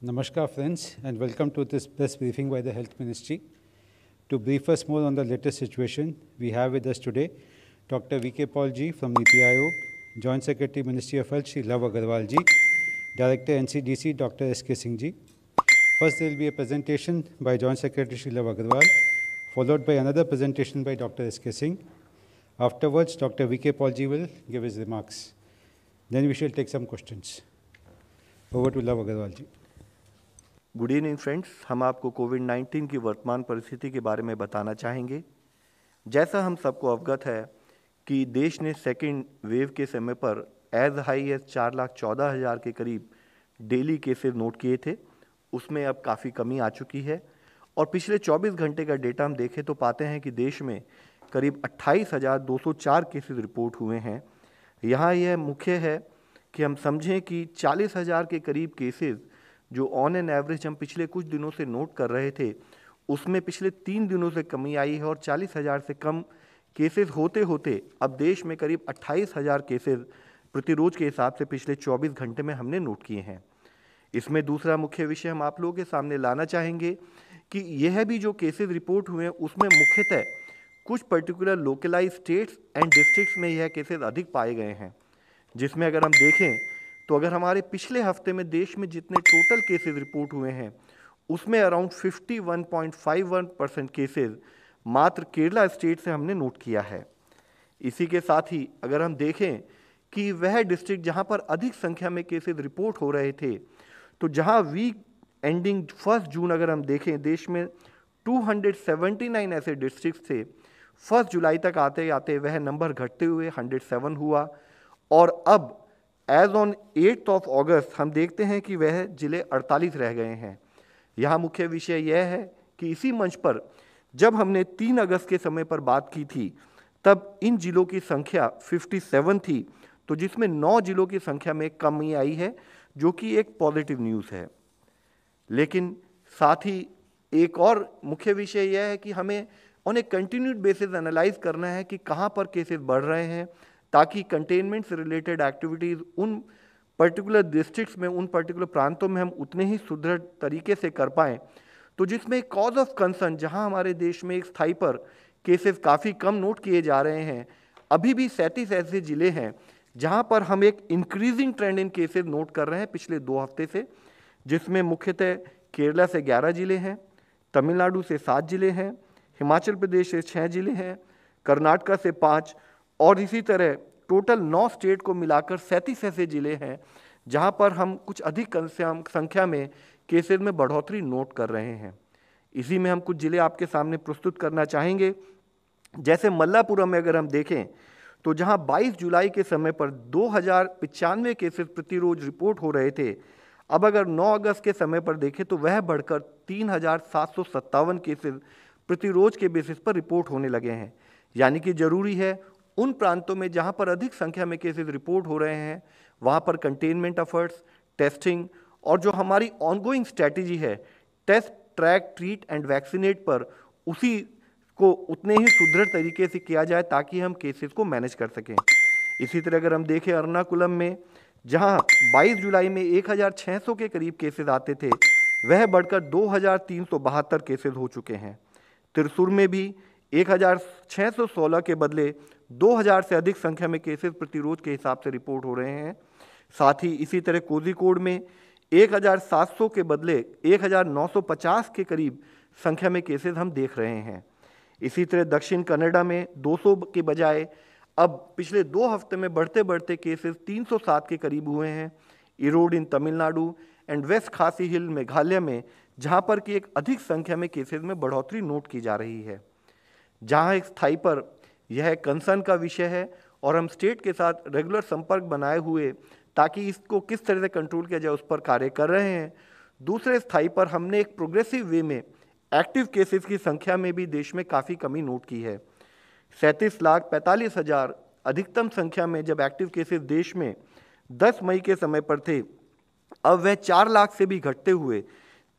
Namaskar friends and welcome to this press briefing by the Health Ministry. To brief us more on the latest situation, we have with us today Dr. V.K. Paul ji from NITI Aayog, Joint Secretary Ministry of Health Shri Love Agarwal ji, Director NCDC Dr. S.K. Singh ji. First there will be a presentation by Joint Secretary Shri Love Agarwal, followed by another presentation by Dr. S.K. Singh. Afterwards, Dr. V.K. Paul ji will give his remarks. Then we shall take some questions. Over to Love Agarwal ji. Good evening friends, हम आपको कोविड-19 की वर्तमान परिस्थिति के बारे में बताना चाहेंगे। जैसा हम सबको अवगत है कि देश ने सेकेंड वेव के समय पर एज हाई एज 4,14,000 के करीब डेली केसेस नोट किए थे। उसमें अब काफ़ी कमी आ चुकी है और पिछले 24 घंटे का डेटा हम देखें तो पाते हैं कि देश में करीब 28,204 केसेस रिपोर्ट हुए हैं। यहाँ यह मुख्य है कि हम समझें कि 40,000 के करीब केसेस जो ऑन एन एवरेज हम पिछले कुछ दिनों से नोट कर रहे थे, उसमें पिछले 3 दिनों से कमी आई है और 40,000 से कम केसेस होते होते अब देश में करीब 28,000 केसेस प्रतिरोज के हिसाब से पिछले 24 घंटे में हमने नोट किए हैं। इसमें दूसरा मुख्य विषय हम आप लोगों के सामने लाना चाहेंगे कि यह भी जो केसेस रिपोर्ट हुए हैं उसमें मुख्यतः कुछ particular localise states and districts में यह केसेस अधिक पाए गए हैं, जिसमें अगर हम देखें तो अगर हमारे पिछले हफ्ते में देश में जितने टोटल केसेस रिपोर्ट हुए हैं उसमें अराउंड 51.51% केसेस मात्र केरला स्टेट से हमने नोट किया है। इसी के साथ ही अगर हम देखें कि वह डिस्ट्रिक्ट जहां पर अधिक संख्या में केसेस रिपोर्ट हो रहे थे, तो जहां वीक एंडिंग 1 जून अगर हम देखें देश में 279 ऐसे डिस्ट्रिक्ट थे। 1 जुलाई तक आते आते वह नंबर घटते हुए 107 हुआ और अब एज ऑन 8 अगस्त हम देखते हैं कि वह जिले 48 रह गए हैं। यहाँ मुख्य विषय यह है कि इसी मंच पर जब हमने 3 अगस्त के समय पर बात की थी तब इन जिलों की संख्या 57 थी, तो जिसमें 9 जिलों की संख्या में कमी आई है, जो कि एक पॉजिटिव न्यूज़ है। लेकिन साथ ही एक और मुख्य विषय यह है कि हमें on a continued basis analyse करना है कि कहाँ पर केसेस बढ़ रहे हैं, ताकि कंटेनमेंट से रिलेटेड एक्टिविटीज़ उन पर्टिकुलर डिस्ट्रिक्ट्स में, उन पर्टिकुलर प्रांतों में हम उतने ही सुदृढ़ तरीके से कर पाएँ। तो जिसमें कॉज ऑफ कंसर्न जहां हमारे देश में एक स्थाई पर केसेस काफ़ी कम नोट किए जा रहे हैं, अभी भी 37 ऐसे ज़िले हैं जहां पर हम एक इंक्रीजिंग ट्रेंड इन केसेस नोट कर रहे हैं पिछले 2 हफ्ते से, जिसमें मुख्यतः केरला से 11 ज़िले हैं, तमिलनाडु से 7 ज़िले हैं, हिमाचल प्रदेश से 6 ज़िले हैं, कर्नाटका से 5 और इसी तरह टोटल 9 स्टेट को मिलाकर 37 ऐसे ज़िले हैं जहां पर हम कुछ अधिक संख्या में केसेस में बढ़ोतरी नोट कर रहे हैं। इसी में हम कुछ ज़िले आपके सामने प्रस्तुत करना चाहेंगे। जैसे मल्लापुरम में अगर हम देखें तो जहां 22 जुलाई के समय पर 2,095 केसेस प्रतिरोज रिपोर्ट हो रहे थे, अब अगर 9 अगस्त के समय पर देखें तो वह बढ़कर 3,757 केसेस प्रतिरोज के बेसिस पर रिपोर्ट होने लगे हैं। यानी कि जरूरी है उन प्रांतों में जहां पर अधिक संख्या में केसेस रिपोर्ट हो रहे हैं वहां पर कंटेनमेंट एफर्ट्स, टेस्टिंग और जो हमारी ऑनगोइंग स्ट्रैटेजी है test, track, treat and vaccinate पर, उसी को उतने ही सुदृढ़ तरीके से किया जाए ताकि हम केसेस को मैनेज कर सकें। इसी तरह अगर हम देखें एर्नाकुलम में जहां 22 जुलाई में 1,600 के करीब केसेस आते थे, वह बढ़कर 2,372 केसेस हो चुके हैं। त्रिशूर में भी 1,616 के बदले 2,000 से अधिक संख्या में केसेस प्रतिरोज के हिसाब से रिपोर्ट हो रहे हैं। साथ ही इसी तरह कोझिकोड में 1,700 के बदले 1,950 के करीब संख्या में केसेस हम देख रहे हैं। इसी तरह दक्षिण कन्नड़ा में 200 के बजाय अब पिछले 2 हफ्ते में बढ़ते बढ़ते केसेस 307 के करीब हुए हैं। इरोड इन तमिलनाडु एंड वेस्ट खासी हिल मेघालय में जहां पर कि एक अधिक संख्या में केसेस में बढ़ोतरी नोट की जा रही है। जहां एक स्थाई पर यह कंसर्न का विषय है और हम स्टेट के साथ रेगुलर संपर्क बनाए हुए ताकि इसको किस तरह से कंट्रोल किया जाए उस पर कार्य कर रहे हैं। दूसरे स्थाई पर हमने एक प्रोग्रेसिव वे में एक्टिव केसेस की संख्या में भी देश में काफ़ी कमी नोट की है। 37,45,000 अधिकतम संख्या में जब एक्टिव केसेस देश में 10 मई के समय पर थे, अब वह 4 लाख से भी घटते हुए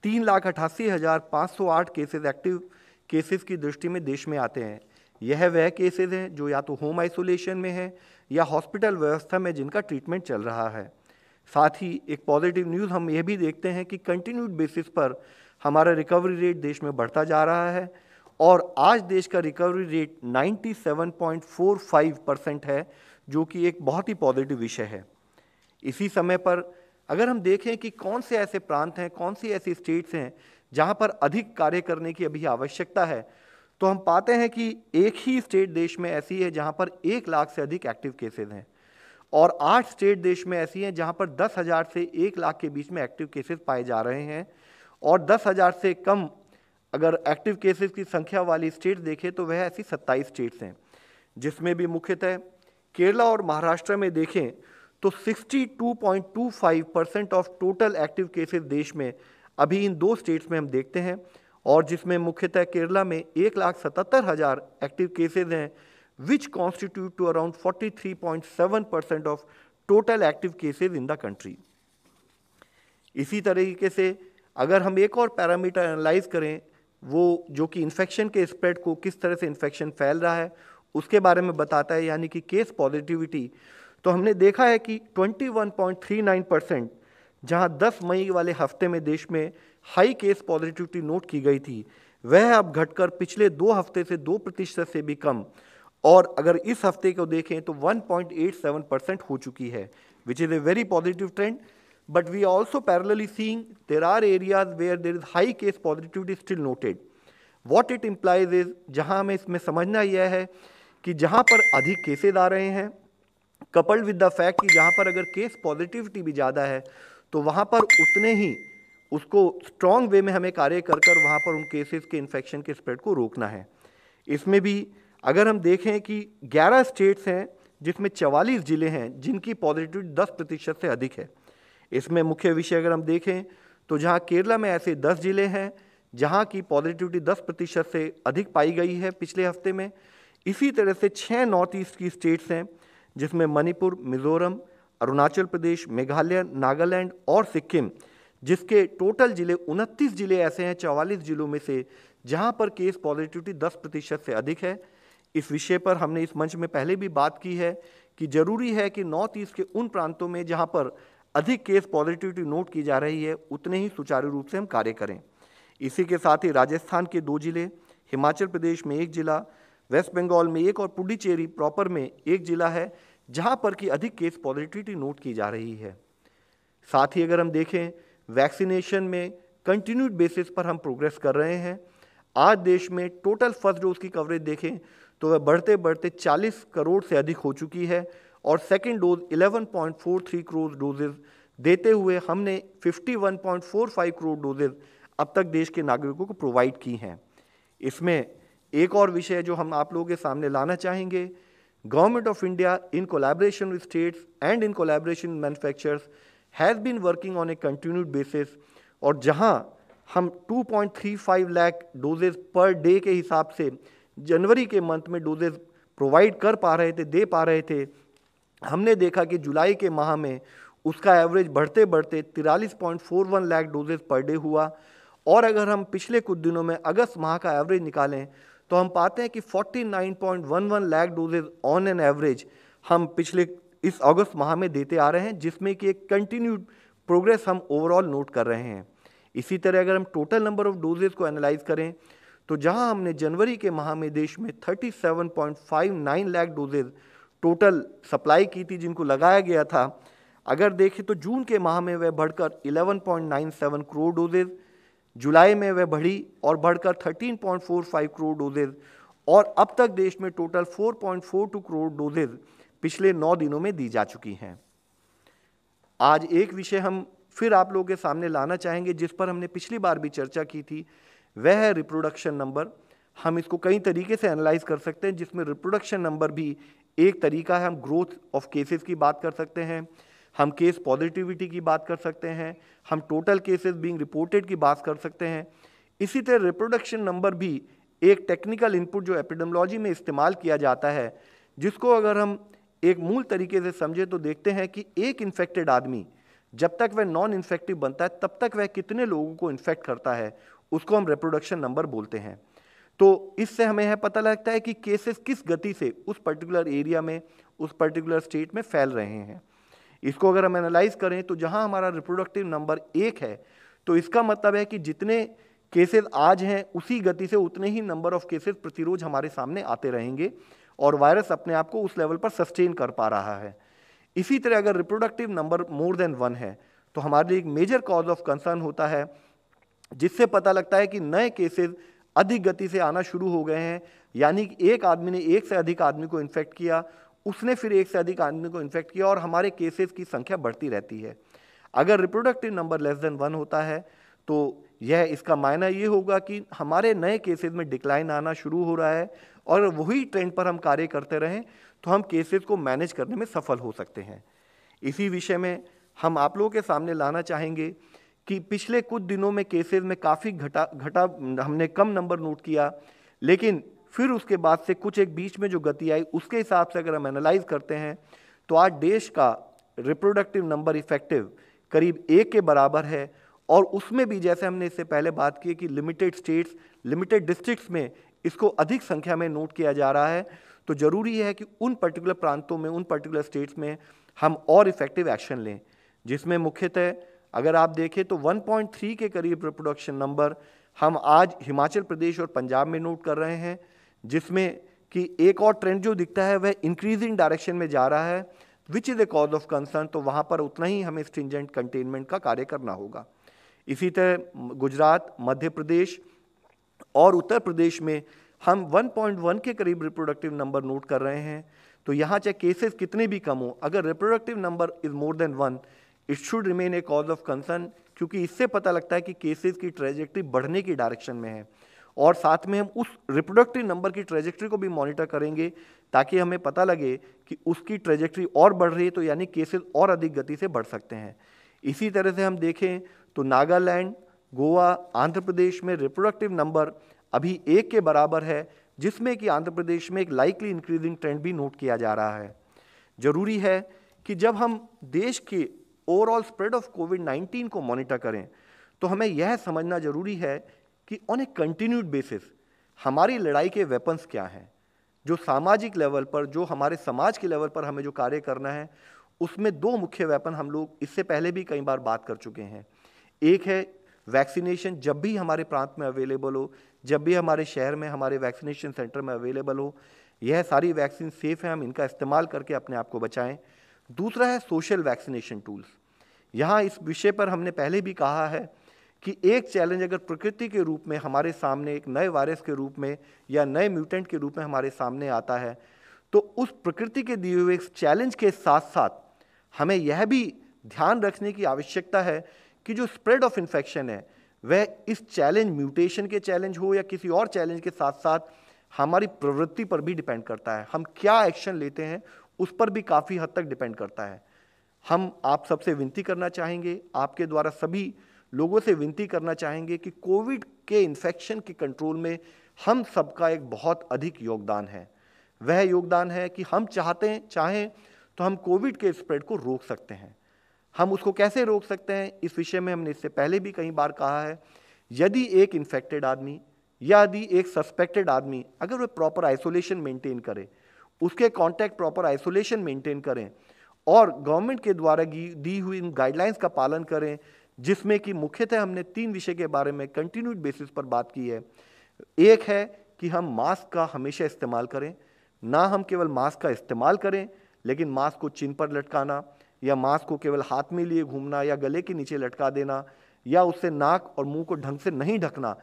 3,88,508 केसेस एक्टिव केसेस की दृष्टि में देश में आते हैं। यह वह केसेस हैं जो या तो होम आइसोलेशन में है या हॉस्पिटल व्यवस्था में जिनका ट्रीटमेंट चल रहा है। साथ ही एक पॉजिटिव न्यूज़ हम ये भी देखते हैं कि कंटिन्यूड बेसिस पर हमारा रिकवरी रेट देश में बढ़ता जा रहा है और आज देश का रिकवरी रेट 97.45% है, जो कि एक बहुत ही पॉजिटिव विषय है। इसी समय पर अगर हम देखें कि कौन से ऐसे प्रांत हैं, कौन सी ऐसी स्टेट्स हैं जहां पर अधिक कार्य करने की अभी आवश्यकता है, तो हम पाते हैं कि एक ही स्टेट देश में ऐसी है जहां पर 1 लाख से अधिक एक्टिव केसेस हैं और 8 स्टेट देश में ऐसी हैं जहां पर 10,000 से 1 लाख के बीच में एक्टिव केसेस पाए जा रहे हैं और 10,000 से कम अगर एक्टिव केसेस की संख्या वाली स्टेट देखें तो वह ऐसी 27 स्टेट्स हैं, जिसमें भी मुख्यतः केरला और महाराष्ट्र में देखें तो 62.25% ऑफ टोटल एक्टिव केसेस देश में अभी इन 2 स्टेट्स में हम देखते हैं और जिसमें मुख्यतः केरला में 1,77,000 एक्टिव केसेस हैं, which constitute to around 43.7% of total active cases in the country. इसी तरीके से अगर हम एक और पैरामीटर एनालाइज करें, वो जो कि इन्फेक्शन के स्प्रेड को, किस तरह से इन्फेक्शन फैल रहा है उसके बारे में बताता है, यानी कि केस पॉजिटिविटी, तो हमने देखा है कि 21.39% जहां 10 मई वाले हफ्ते में देश में हाई केस पॉजिटिविटी नोट की गई थी, वह अब घटकर पिछले 2 हफ्ते से 2% से भी कम, और अगर इस हफ्ते को देखें तो 1.87% हो चुकी है, which is a very positive trend. But we are also parallelly seeing there are areas where there is high case positivity still noted. What it implies is, जहां हमें इसमें समझना यह है कि जहां पर अधिक केसेस आ रहे हैं, coupled with the fact कि जहां पर अगर केस पॉजिटिविटी भी ज़्यादा है तो वहां पर उतने ही उसको स्ट्रॉन्ग वे में हमें कार्य कर कर वहां पर उन केसेस के इन्फेक्शन के स्प्रेड को रोकना है। इसमें भी अगर हम देखें कि 11 स्टेट्स हैं जिसमें 44 जिले हैं जिनकी पॉजिटिविटी 10% से अधिक है। इसमें मुख्य विषय अगर हम देखें तो जहां केरला में ऐसे 10 जिले हैं जहां की पॉजिटिविटी 10% से अधिक पाई गई है पिछले हफ्ते में। इसी तरह से 6 नॉर्थ ईस्ट की स्टेट्स हैं जिसमें मणिपुर, मिजोरम, अरुणाचल प्रदेश, मेघालय, नागालैंड और सिक्किम, जिसके टोटल जिले 29 जिले ऐसे हैं 44 जिलों में से जहां पर केस पॉजिटिविटी 10% से अधिक है। इस विषय पर हमने इस मंच में पहले भी बात की है कि जरूरी है कि नॉर्थ ईस्ट के उन प्रांतों में जहां पर अधिक केस पॉजिटिविटी नोट की जा रही है उतने ही सुचारू रूप से हम कार्य करें। इसी के साथ ही राजस्थान के 2 जिले, हिमाचल प्रदेश में 1 जिला, वेस्ट बंगाल में 1 और पुडुचेरी प्रॉपर में 1 जिला है जहां पर कि अधिक केस पॉजिटिविटी नोट की जा रही है। साथ ही अगर हम देखें वैक्सीनेशन में कंटिन्यूड बेसिस पर हम प्रोग्रेस कर रहे हैं। आज देश में टोटल फर्स्ट डोज की कवरेज देखें तो वह बढ़ते बढ़ते 40 करोड़ से अधिक हो चुकी है और सेकेंड डोज 11.43 करोड़ डोजेज देते हुए हमने 51.45 करोड़ डोजेज अब तक देश के नागरिकों को प्रोवाइड की हैं। इसमें एक और विषय जो हम आप लोगों के सामने लाना चाहेंगे, government of India in collaboration with states and in collaboration manufacturers has been working on a continued basis, और जहां हम 2.35 लाख डोजेज पर डे के हिसाब से जनवरी के मंथ में डोजेज प्रोवाइड कर पा रहे थे, दे पा रहे थे, हमने देखा कि जुलाई के माह में उसका एवरेज बढ़ते बढ़ते 43.41 लाख डोजेज पर डे हुआ। और अगर हम पिछले कुछ दिनों में अगस्त माह का एवरेज निकालें तो हम पाते हैं कि 49.11 lakh doses on an average हम पिछले इस अगस्त माह में देते आ रहे हैं, जिसमें कि एक कंटिन्यूड प्रोग्रेस हम ओवरऑल नोट कर रहे हैं। इसी तरह अगर हम टोटल नंबर ऑफ डोजेज को एनालाइज करें तो जहां हमने जनवरी के माह में देश में 37.59 लाख डोजेज टोटल सप्लाई की थी जिनको लगाया गया था, अगर देखें तो जून के माह में वह बढ़कर 11.97 करोड़ डोजेज, जुलाई में वह बढ़ी और बढ़कर 13.45 करोड़ डोजेज, और अब तक देश में टोटल 4.42 करोड़ डोजेज पिछले 9 दिनों में दी जा चुकी हैं। आज एक विषय हम फिर आप लोगों के सामने लाना चाहेंगे जिस पर हमने पिछली बार भी चर्चा की थी, वह है रिप्रोडक्शन नंबर। हम इसको कई तरीके से एनालाइज कर सकते हैं, जिसमें रिप्रोडक्शन नंबर भी एक तरीका है। हम ग्रोथ ऑफ केसेस की बात कर सकते हैं, हम केस पॉजिटिविटी की बात कर सकते हैं, हम टोटल केसेस बीइंग रिपोर्टेड की बात कर सकते हैं। इसी तरह रिप्रोडक्शन नंबर भी एक टेक्निकल इनपुट जो एपिडेमियोलॉजी में इस्तेमाल किया जाता है, जिसको अगर हम एक मूल तरीके से समझे तो देखते हैं कि एक इन्फेक्टेड आदमी जब तक वह नॉन इन्फेक्टिव बनता है तब तक वह कितने लोगों को इन्फेक्ट करता है, उसको हम रिप्रोडक्शन नंबर बोलते हैं। तो इससे हमें यह पता लगता है कि केसेस किस गति से उस पर्टिकुलर एरिया में, उस पर्टिकुलर स्टेट में फैल रहे हैं। इसको अगर हम एनालाइज करें तो जहां हमारा रिप्रोडक्टिव नंबर 1 है, तो इसका मतलब है कि जितने केसेस आज हैं उसी गति से उतने ही नंबर ऑफ केसेस प्रतिरोज हमारे सामने आते रहेंगे और वायरस अपने आप को उस लेवल पर सस्टेन कर पा रहा है। इसी तरह अगर रिप्रोडक्टिव नंबर मोर देन 1 है तो हमारे लिए एक मेजर कॉज ऑफ कंसर्न होता है, जिससे पता लगता है कि नए केसेस अधिक गति से आना शुरू हो गए हैं। यानी कि एक आदमी ने एक से अधिक आदमी को इन्फेक्ट किया, उसने फिर एक से अधिक आदमी को इन्फेक्ट किया और हमारे केसेस की संख्या बढ़ती रहती है। अगर रिप्रोडक्टिव नंबर लेस देन 1 होता है तो यह इसका मायना ये होगा कि हमारे नए केसेस में डिक्लाइन आना शुरू हो रहा है और वही ट्रेंड पर हम कार्य करते रहें तो हम केसेस को मैनेज करने में सफल हो सकते हैं। इसी विषय में हम आप लोगों के सामने लाना चाहेंगे कि पिछले कुछ दिनों में केसेस में काफ़ी घटा हमने कम नंबर नोट किया, लेकिन फिर उसके बाद से कुछ एक बीच में जो गति आई उसके हिसाब से अगर हम एनालाइज करते हैं तो आज देश का रिप्रोडक्टिव नंबर इफेक्टिव करीब 1 के बराबर है। और उसमें भी जैसे हमने इससे पहले बात की कि लिमिटेड स्टेट्स, लिमिटेड डिस्ट्रिक्ट्स में इसको अधिक संख्या में नोट किया जा रहा है, तो जरूरी है कि उन पर्टिकुलर प्रांतों में, उन पर्टिकुलर स्टेट्स में हम और इफेक्टिव एक्शन लें, जिसमें मुख्यतः अगर आप देखें तो 1.3 के करीब रिप्रोडक्शन नंबर हम आज हिमाचल प्रदेश और पंजाब में नोट कर रहे हैं, जिसमें कि एक और ट्रेंड जो दिखता है वह इंक्रीजिंग डायरेक्शन में जा रहा है, which is a cause of concern. तो वहाँ पर उतना ही हमें स्ट्रिंजेंट कंटेनमेंट का कार्य करना होगा। इसी तरह गुजरात, मध्य प्रदेश और उत्तर प्रदेश में हम 1.1 के करीब रिप्रोडक्टिव नंबर नोट कर रहे हैं। तो यहाँ चाहे केसेस कितने भी कम हो, अगर reproductive number is more than 1 it should remain A cause of concern, क्योंकि इससे पता लगता है कि केसेस की ट्रेजेक्ट्री बढ़ने की डायरेक्शन में है। और साथ में हम उस रिप्रोडक्टिव नंबर की ट्रेजेक्ट्री को भी मॉनिटर करेंगे ताकि हमें पता लगे कि उसकी ट्रेजेक्ट्री और बढ़ रही है तो यानी केसेस और अधिक गति से बढ़ सकते हैं। इसी तरह से हम देखें तो नागालैंड, गोवा, आंध्र प्रदेश में रिप्रोडक्टिव नंबर अभी 1 के बराबर है, जिसमें कि आंध्र प्रदेश में एक लाइकली इंक्रीजिंग ट्रेंड भी नोट किया जा रहा है। जरूरी है कि जब हम देश के ओवरऑल स्प्रेड ऑफ कोविड-19 को मॉनिटर करें तो हमें यह समझना जरूरी है कि ऑन ए कंटिन्यूड बेसिस हमारी लड़ाई के वेपन्स क्या हैं। जो सामाजिक लेवल पर, जो हमारे समाज के लेवल पर हमें जो कार्य करना है, उसमें 2 मुख्य वेपन हम लोग इससे पहले भी कई बार बात कर चुके हैं। एक है वैक्सीनेशन, जब भी हमारे प्रांत में अवेलेबल हो, जब भी हमारे शहर में हमारे वैक्सीनेशन सेंटर में अवेलेबल हो, यह सारी वैक्सीन सेफ है, हम इनका इस्तेमाल करके अपने आप को बचाएं। दूसरा है सोशल वैक्सीनेशन टूल्स। यहाँ इस विषय पर हमने पहले भी कहा है कि एक चैलेंज अगर प्रकृति के रूप में हमारे सामने, एक नए वायरस के रूप में या नए म्यूटेंट के रूप में हमारे सामने आता है, तो उस प्रकृति के दिए हुए चैलेंज के साथ साथ हमें यह भी ध्यान रखने की आवश्यकता है कि जो स्प्रेड ऑफ इन्फेक्शन है वह इस चैलेंज, म्यूटेशन के चैलेंज हो या किसी और चैलेंज के साथ साथ हमारी प्रवृत्ति पर भी डिपेंड करता है। हम क्या एक्शन लेते हैं उस पर भी काफ़ी हद तक डिपेंड करता है। हम आप सबसे विनती करना चाहेंगे, आपके द्वारा सभी लोगों से विनती करना चाहेंगे कि कोविड के इन्फेक्शन के कंट्रोल में हम सबका एक बहुत अधिक योगदान है। वह योगदान है कि हम चाहें तो हम कोविड के स्प्रेड को रोक सकते हैं। हम उसको कैसे रोक सकते हैं, इस विषय में हमने इससे पहले भी कई बार कहा है। यदि एक इन्फेक्टेड आदमी या यदि एक सस्पेक्टेड आदमी अगर वह प्रॉपर आइसोलेशन मेंटेन करे, उसके कॉन्टैक्ट प्रॉपर आइसोलेशन मेंटेन करें और गवर्नमेंट के द्वारा दी हुई गाइडलाइंस का पालन करें, जिसमें कि मुख्यतः हमने 3 विषय के बारे में कंटिन्यूड बेसिस पर बात की है। एक है कि हम मास्क का हमेशा इस्तेमाल करें, ना हम केवल मास्क का इस्तेमाल करें लेकिन मास्क को चिन पर लटकाना या मास्क को केवल हाथ में लिए घूमना या गले के नीचे लटका देना या उससे नाक और मुंह को ढंग से नहीं ढकना,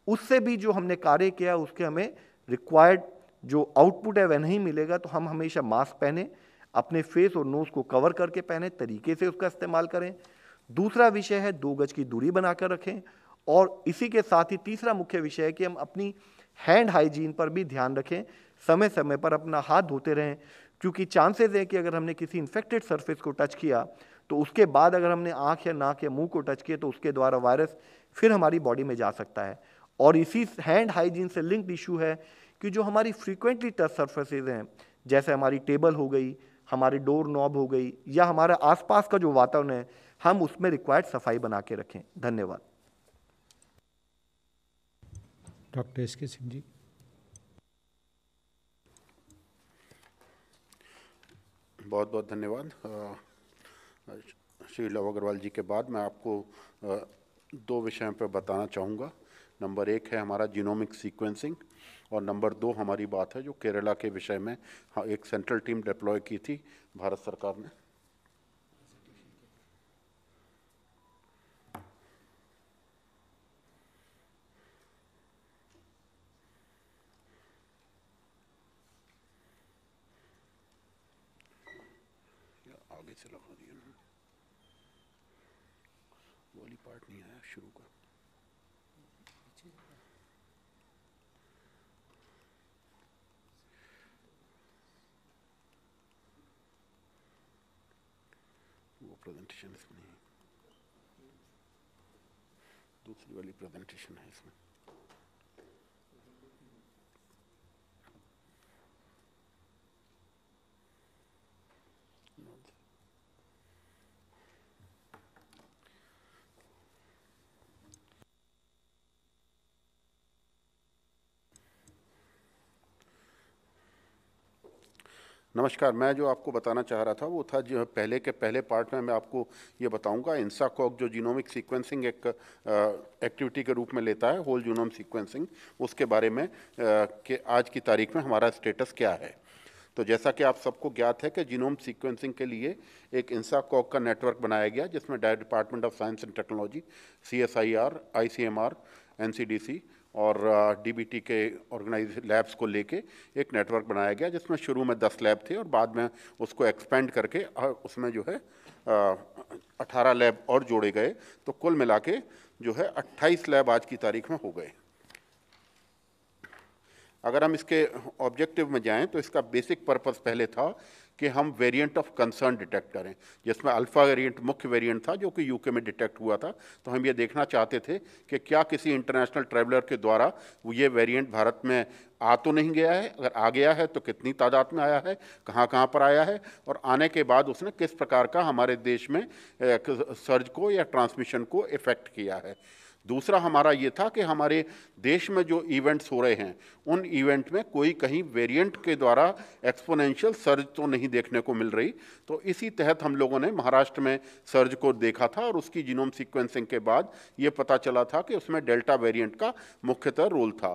उससे भी जो हमने कार्य किया उसके हमें रिक्वायर्ड जो आउटपुट है वह नहीं मिलेगा। तो हम हमेशा मास्क पहने, अपने फेस और नोज को कवर करके पहने, तरीके से उसका इस्तेमाल करें। दूसरा विषय है 2 गज की दूरी बनाकर रखें और इसी के साथ ही तीसरा मुख्य विषय है कि हम अपनी हैंड हाइजीन पर भी ध्यान रखें, समय समय पर अपना हाथ धोते रहें, क्योंकि चांसेस है कि अगर हमने किसी इन्फेक्टेड सरफेस को टच किया तो उसके बाद अगर हमने आंख या नाक या मुंह को टच किया तो उसके द्वारा वायरस फिर हमारी बॉडी में जा सकता है। और इसी हैंड हाइजीन से लिंक्ड इशू है कि जो हमारी फ्रीक्वेंटली टच सरफेसेज हैं, जैसे हमारी टेबल हो गई, हमारी डोर नॉब हो गई या हमारे आसपास का जो वातावरण है, हम उसमें रिक्वायर्ड सफाई बना के रखें। धन्यवाद। Doctor S K. सिंह जी। बहुत बहुत धन्यवाद। श्री लव अग्रवाल जी के बाद मैं आपको दो विषयों पर बताना चाहूँगा। नंबर 1 है हमारा जीनोमिक सीक्वेंसिंग और नंबर 2 हमारी बात है जो केरला के विषय में एक सेंट्रल टीम डिप्लॉय की थी भारत सरकार ने। आगे से लगा दिया ना, वो वाली पार्ट नहीं आया शुरू का। वो प्रेजेंटेशन इसमें नहीं, दूसरी वाली प्रेजेंटेशन है इसमें। नमस्कार, मैं जो आपको बताना चाह रहा था वो था जो पहले के पहले पार्ट में मैं आपको ये बताऊंगा इंसाकॉग जो जीनोमिक सीक्वेंसिंग एक एक्टिविटी के रूप में लेता है, होल जीनोम सीक्वेंसिंग, उसके बारे में कि आज की तारीख में हमारा स्टेटस क्या है। तो जैसा कि आप सबको ज्ञात है कि जीनोम सीक्वेंसिंग के लिए एक इंसाकॉग का नेटवर्क बनाया गया जिसमें department of science and technology, CSIR, ICMR, NCDC और DBT के ऑर्गेनाइज लैब्स को लेके एक नेटवर्क बनाया गया जिसमें शुरू में 10 लैब थे और बाद में उसको एक्सपेंड करके उसमें जो है 18 लैब और जोड़े गए। तो कुल मिला के जो है 28 लैब आज की तारीख में हो गए। अगर हम इसके ऑब्जेक्टिव में जाएं तो इसका बेसिक पर्पस पहले था कि हम वेरिएंट ऑफ कंसर्न डिटेक्ट करें, जिसमें अल्फ़ा वेरिएंट मुख्य वेरिएंट था जो कि यूके में डिटेक्ट हुआ था। तो हम ये देखना चाहते थे कि क्या किसी इंटरनेशनल ट्रैवलर के द्वारा ये वेरिएंट भारत में आ तो नहीं गया है, अगर आ गया है तो कितनी तादाद में आया है, कहाँ कहाँ पर आया है, और आने के बाद उसने किस प्रकार का हमारे देश में सर्ज को या ट्रांसमिशन को इफ़ेक्ट किया है। दूसरा हमारा ये था कि हमारे देश में जो इवेंट्स हो रहे हैं उन इवेंट में कोई कहीं वेरिएंट के द्वारा एक्सपोनेंशियल सर्ज तो नहीं देखने को मिल रही। तो इसी तहत हम लोगों ने महाराष्ट्र में सर्ज को देखा था और उसकी जीनोम सीक्वेंसिंग के बाद ये पता चला था कि उसमें डेल्टा वेरिएंट का मुख्यतः रोल था।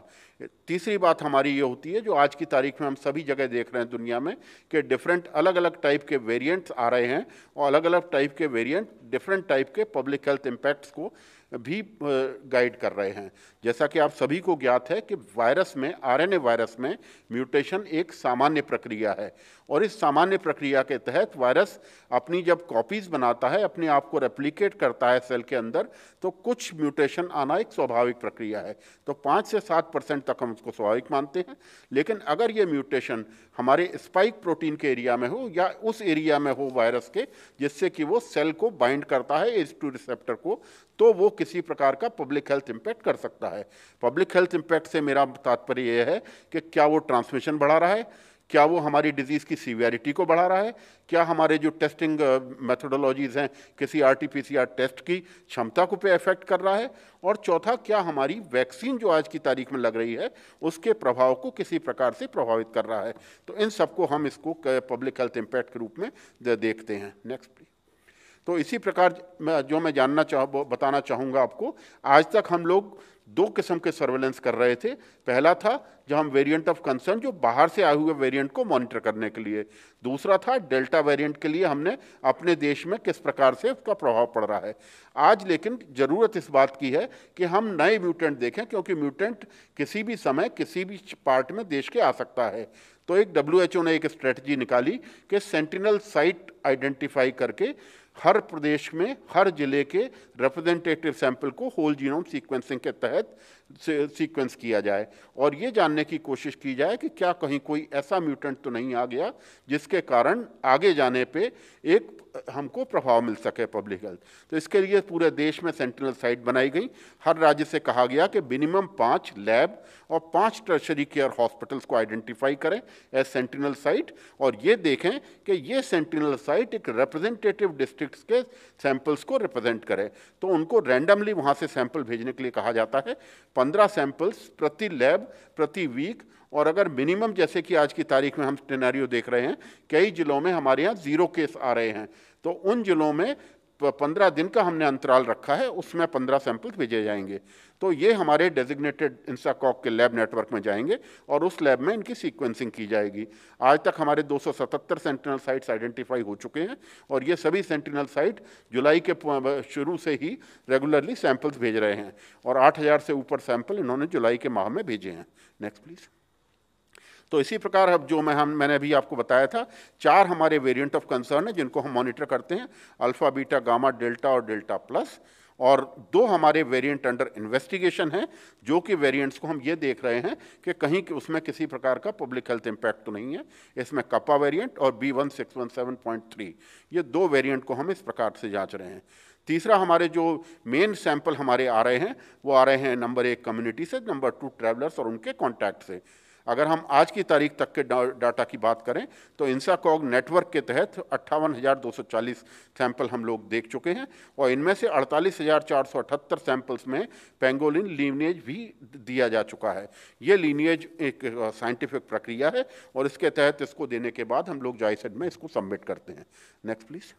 तीसरी बात हमारी ये होती है जो आज की तारीख में हम सभी जगह देख रहे हैं दुनिया में कि डिफरेंट अलग अलग टाइप के वेरिएंट्स आ रहे हैं और अलग अलग टाइप के वेरिएंट डिफरेंट टाइप के पब्लिक हेल्थ इम्पैक्ट्स को भी गाइड कर रहे हैं। जैसा कि आप सभी को ज्ञात है कि वायरस में, RNA वायरस में म्यूटेशन एक सामान्य प्रक्रिया है और इस सामान्य प्रक्रिया के तहत वायरस अपनी जब कॉपीज़ बनाता है, अपने आप को रेप्लिकेट करता है सेल के अंदर, तो कुछ म्यूटेशन आना एक स्वाभाविक प्रक्रिया है। तो 5 से 7% तक हम उसको स्वाभाविक मानते हैं। लेकिन अगर ये म्यूटेशन हमारे स्पाइक प्रोटीन के एरिया में हो या उस एरिया में हो वायरस के जिससे कि वो सेल को बाइंड करता है ACE2 रिसेप्टर को, तो वो किसी प्रकार का पब्लिक हेल्थ इम्पैक्ट कर सकता है। पब्लिक हेल्थ इम्पैक्ट से मेरा तात्पर्य यह है कि क्या वो ट्रांसमिशन बढ़ा रहा है, क्या वो हमारी डिजीज़ की सीवियरिटी को बढ़ा रहा है, क्या हमारे जो टेस्टिंग मेथोडोलॉजीज़ हैं किसी RT-PCR टेस्ट की क्षमता को पे इफेक्ट कर रहा है, और चौथा क्या हमारी वैक्सीन जो आज की तारीख में लग रही है उसके प्रभाव को किसी प्रकार से प्रभावित कर रहा है। तो इन सबको हम इसको पब्लिक हेल्थ इम्पैक्ट के रूप में देखते हैं। Next please. तो इसी प्रकार मैं बताना चाहूँगा आपको, आज तक हम लोग 2 किस्म के सर्वेलेंस कर रहे थे। पहला था जब हम वेरिएंट ऑफ कंसर्न जो बाहर से आए हुए वेरिएंट को मॉनिटर करने के लिए, दूसरा था डेल्टा वेरिएंट के लिए हमने अपने देश में किस प्रकार से उसका प्रभाव पड़ रहा है। आज लेकिन ज़रूरत इस बात की है कि हम नए म्यूटेंट देखें, क्योंकि म्यूटेंट किसी भी समय किसी भी पार्ट में देश के आ सकता है। तो एक WHO ने एक स्ट्रेटजी निकाली कि सेंटिनल साइट आइडेंटिफाई करके हर प्रदेश में हर जिले के रिप्रेजेंटेटिव सैंपल को होल जीनोम सीक्वेंसिंग के तहत सीक्वेंस किया जाए और ये जानने की कोशिश की जाए कि क्या कहीं कोई ऐसा म्यूटेंट तो नहीं आ गया जिसके कारण आगे जाने पे एक हमको प्रभाव मिल सके पब्लिक हेल्थ। तो इसके लिए पूरे देश में सेंटिनल साइट बनाई गई। हर राज्य से कहा गया कि मिनिमम 5 लैब और 5 टर्शरी केयर हॉस्पिटल्स को आइडेंटिफाई करें एज सेंटिनल साइट, और ये देखें कि ये सेंटिनल साइट एक रिप्रेजेंटेटिव डिस्ट्रिक्ट्स के सैंपल्स को रिप्रेजेंट करे। तो उनको रैंडमली वहाँ से सैंपल भेजने के लिए कहा जाता है। 15 सैंपल्स प्रति लैब प्रति वीक, और अगर मिनिमम जैसे कि आज की तारीख में हम सिनेरियो देख रहे हैं, कई जिलों में हमारे यहाँ 0 केस आ रहे हैं, तो उन जिलों में 15 दिन का हमने अंतराल रखा है, उसमें 15 सैंपल्स भेजे जाएंगे। तो ये हमारे डेजिग्नेटेड इंसाकॉक के लैब नेटवर्क में जाएंगे और उस लैब में इनकी सीक्वेंसिंग की जाएगी। आज तक हमारे 277 सेंटिनल साइट्स आइडेंटिफाई हो चुके हैं और ये सभी सेंटिनल साइट जुलाई के शुरू से ही रेगुलरली सैंपल्स भेज रहे हैं और 8000 से ऊपर सैंपल इन्होंने जुलाई के माह में भेजे हैं। Next please. तो इसी प्रकार अब जो मैंने अभी आपको बताया था, 4 हमारे वेरिएंट ऑफ कंसर्न है जिनको हम मॉनिटर करते हैं, अल्फा, बीटा, गामा, डेल्टा और डेल्टा प्लस, और 2 हमारे वेरिएंट अंडर इन्वेस्टिगेशन हैं, जो कि वेरिएंट्स को हम ये देख रहे हैं कि कहीं उसमें किसी प्रकार का पब्लिक हेल्थ इम्पैक्ट तो नहीं है। इसमें कप्पा वेरिएंट और B1617.3, ये 2 वेरिएंट को हम इस प्रकार से जांच रहे हैं। तीसरा हमारे जो मेन सैंपल हमारे आ रहे हैं वो आ रहे हैं नंबर 1 कम्युनिटी से, नंबर 2 ट्रैवलर्स और उनके कॉन्टैक्ट से। अगर हम आज की तारीख तक के डाटा की बात करें तो इंसाकॉग नेटवर्क के तहत 58,240 सैंपल हम लोग देख चुके हैं और इनमें से 48,478 सैंपल्स में पेंगोलिन लीनिएज भी दिया जा चुका है। ये लीनिएज एक साइंटिफिक प्रक्रिया है और इसके तहत इसको देने के बाद हम लोग जायसेड में इसको सबमिट करते हैं। Next please.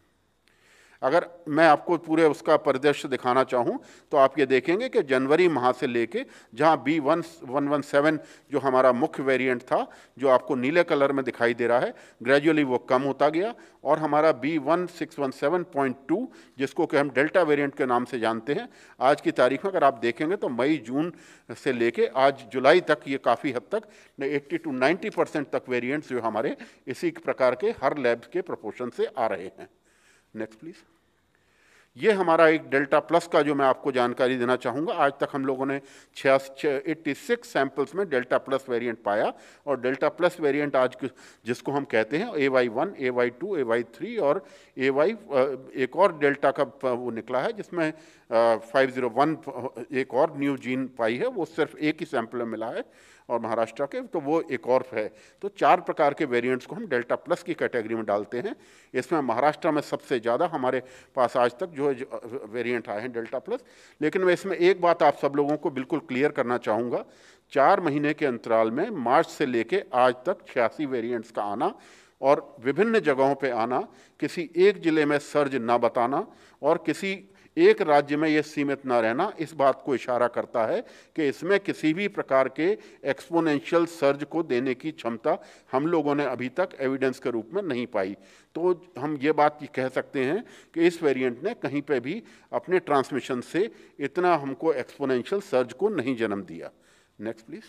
अगर मैं आपको पूरे उसका परिदृश्य दिखाना चाहूँ तो आप ये देखेंगे कि जनवरी माह से लेके जहाँ B1117 जो हमारा मुख्य वेरिएंट था, जो आपको नीले कलर में दिखाई दे रहा है, ग्रेजुअली वो कम होता गया और हमारा B1617.2 जिसको कि हम डेल्टा वेरिएंट के नाम से जानते हैं, आज की तारीख में अगर आप देखेंगे तो मई जून से लेके आज जुलाई तक ये काफ़ी हद तक 80 to 90% तक वेरिएंट्स जो हमारे इसी प्रकार के हर लैब्स के प्रोपोर्शन से आ रहे हैं। Next please. ये हमारा एक डेल्टा प्लस का जो मैं आपको जानकारी देना चाहूँगा। आज तक हम लोगों ने 86 सैंपल्स में डेल्टा प्लस वेरिएंट पाया और डेल्टा प्लस वेरिएंट आज जिसको हम कहते हैं AY1, AY2, AY3 और AY एक और डेल्टा का वो निकला है जिसमें 501 एक और न्यू जीन पाई है, वो सिर्फ एक ही सैंपल में मिला है और महाराष्ट्र के, तो वो एक और है। तो 4 प्रकार के वेरिएंट्स को हम डेल्टा प्लस की कैटेगरी में डालते हैं। इसमें महाराष्ट्र में सबसे ज़्यादा हमारे पास आज तक जो वेरिएंट आए हैं डेल्टा प्लस। लेकिन मैं इसमें एक बात आप सब लोगों को बिल्कुल क्लियर करना चाहूँगा, 4 महीने के अंतराल में मार्च से लेके आज तक 86 वेरिएंट्स का आना और विभिन्न जगहों पे आना, किसी एक ज़िले में सर्ज ना बताना और किसी एक राज्य में ये सीमित ना रहना, इस बात को इशारा करता है कि इसमें किसी भी प्रकार के एक्सपोनेंशियल सर्ज को देने की क्षमता हम लोगों ने अभी तक एविडेंस के रूप में नहीं पाई। तो हम ये बात कह सकते हैं कि इस वेरिएंट ने कहीं पे भी अपने ट्रांसमिशन से इतना हमको एक्सपोनेंशियल सर्ज को नहीं जन्म दिया। Next please.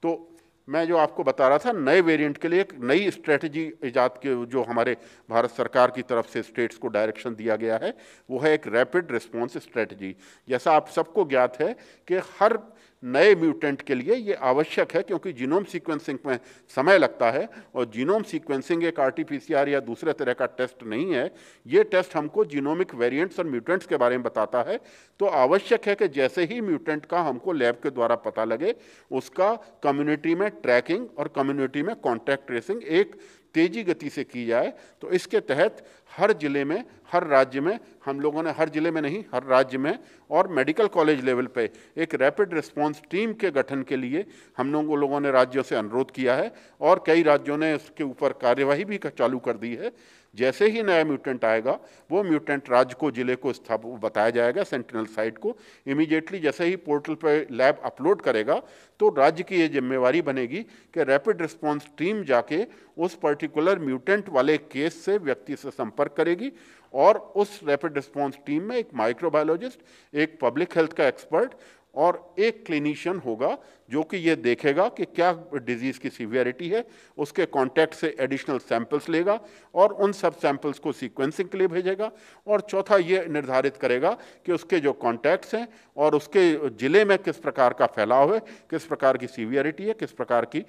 तो मैं जो आपको बता रहा था, नए वेरिएंट के लिए एक नई स्ट्रेटजी इजाद के जो हमारे भारत सरकार की तरफ से स्टेट्स को डायरेक्शन दिया गया है, वो है एक रैपिड रिस्पॉन्स स्ट्रेटजी। जैसा आप सबको ज्ञात है कि हर नए म्यूटेंट के लिए ये आवश्यक है, क्योंकि जीनोम सीक्वेंसिंग में समय लगता है और जीनोम सीक्वेंसिंग एक RT-PCR या दूसरे तरह का टेस्ट नहीं है। ये टेस्ट हमको जीनोमिक वेरिएंट्स और म्यूटेंट्स के बारे में बताता है। तो आवश्यक है कि जैसे ही म्यूटेंट का हमको लैब के द्वारा पता लगे, उसका कम्युनिटी में ट्रैकिंग और कम्युनिटी में कॉन्टैक्ट ट्रेसिंग एक तेजी गति से की जाए। तो इसके तहत हर जिले में, हर राज्य में, हम लोगों ने हर जिले में नहीं, हर राज्य में और मेडिकल कॉलेज लेवल पे एक रैपिड रिस्पांस टीम के गठन के लिए हम लोगों ने राज्यों से अनुरोध किया है और कई राज्यों ने इसके ऊपर कार्यवाही भी चालू कर दी है। जैसे ही नया म्यूटेंट आएगा, वो म्यूटेंट राज्य को, जिले को बताया जाएगा, सेंटिनल साइट को। इमीडिएटली जैसे ही पोर्टल पर लैब अपलोड करेगा तो राज्य की ये जिम्मेवारी बनेगी कि रैपिड रिस्पांस टीम जाके उस पर्टिकुलर म्यूटेंट वाले केस से व्यक्ति से संपर्क करेगी और उस रैपिड रिस्पांस टीम में एक माइक्रोबायोलॉजिस्ट, एक पब्लिक हेल्थ का एक्सपर्ट और एक क्लिनिशियन होगा जो कि ये देखेगा कि क्या डिजीज़ की सीवियरिटी है, उसके कॉन्टैक्ट से एडिशनल सैंपल्स लेगा और उन सब सैंपल्स को सीक्वेंसिंग के लिए भेजेगा। और चौथा ये निर्धारित करेगा कि उसके जो कॉन्टैक्ट्स हैं और उसके ज़िले में किस प्रकार का फैलाव है, किस प्रकार की सीवियरिटी है, किस प्रकार की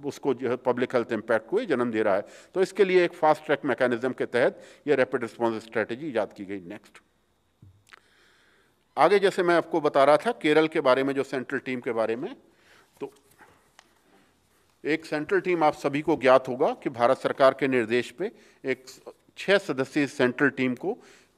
उसको पब्लिक हेल्थ इम्पैक्ट को जन्म दे रहा है। तो इसके लिए एक फास्ट ट्रैक मैकेनिज्म के तहत ये रैपिड रिस्पॉन्स स्ट्रेटजी ईजाद की गई। नेक्स्ट आगे जैसे मैं आपको बता रहा था केरल के बारे में, जो सेंट्रल टीम के बारे में, तो एक सेंट्रल टीम आप सभी को ज्ञात होगा कि भारत सरकार के निर्देश पे एक 6 सदस्यीय सेंट्रल टीम को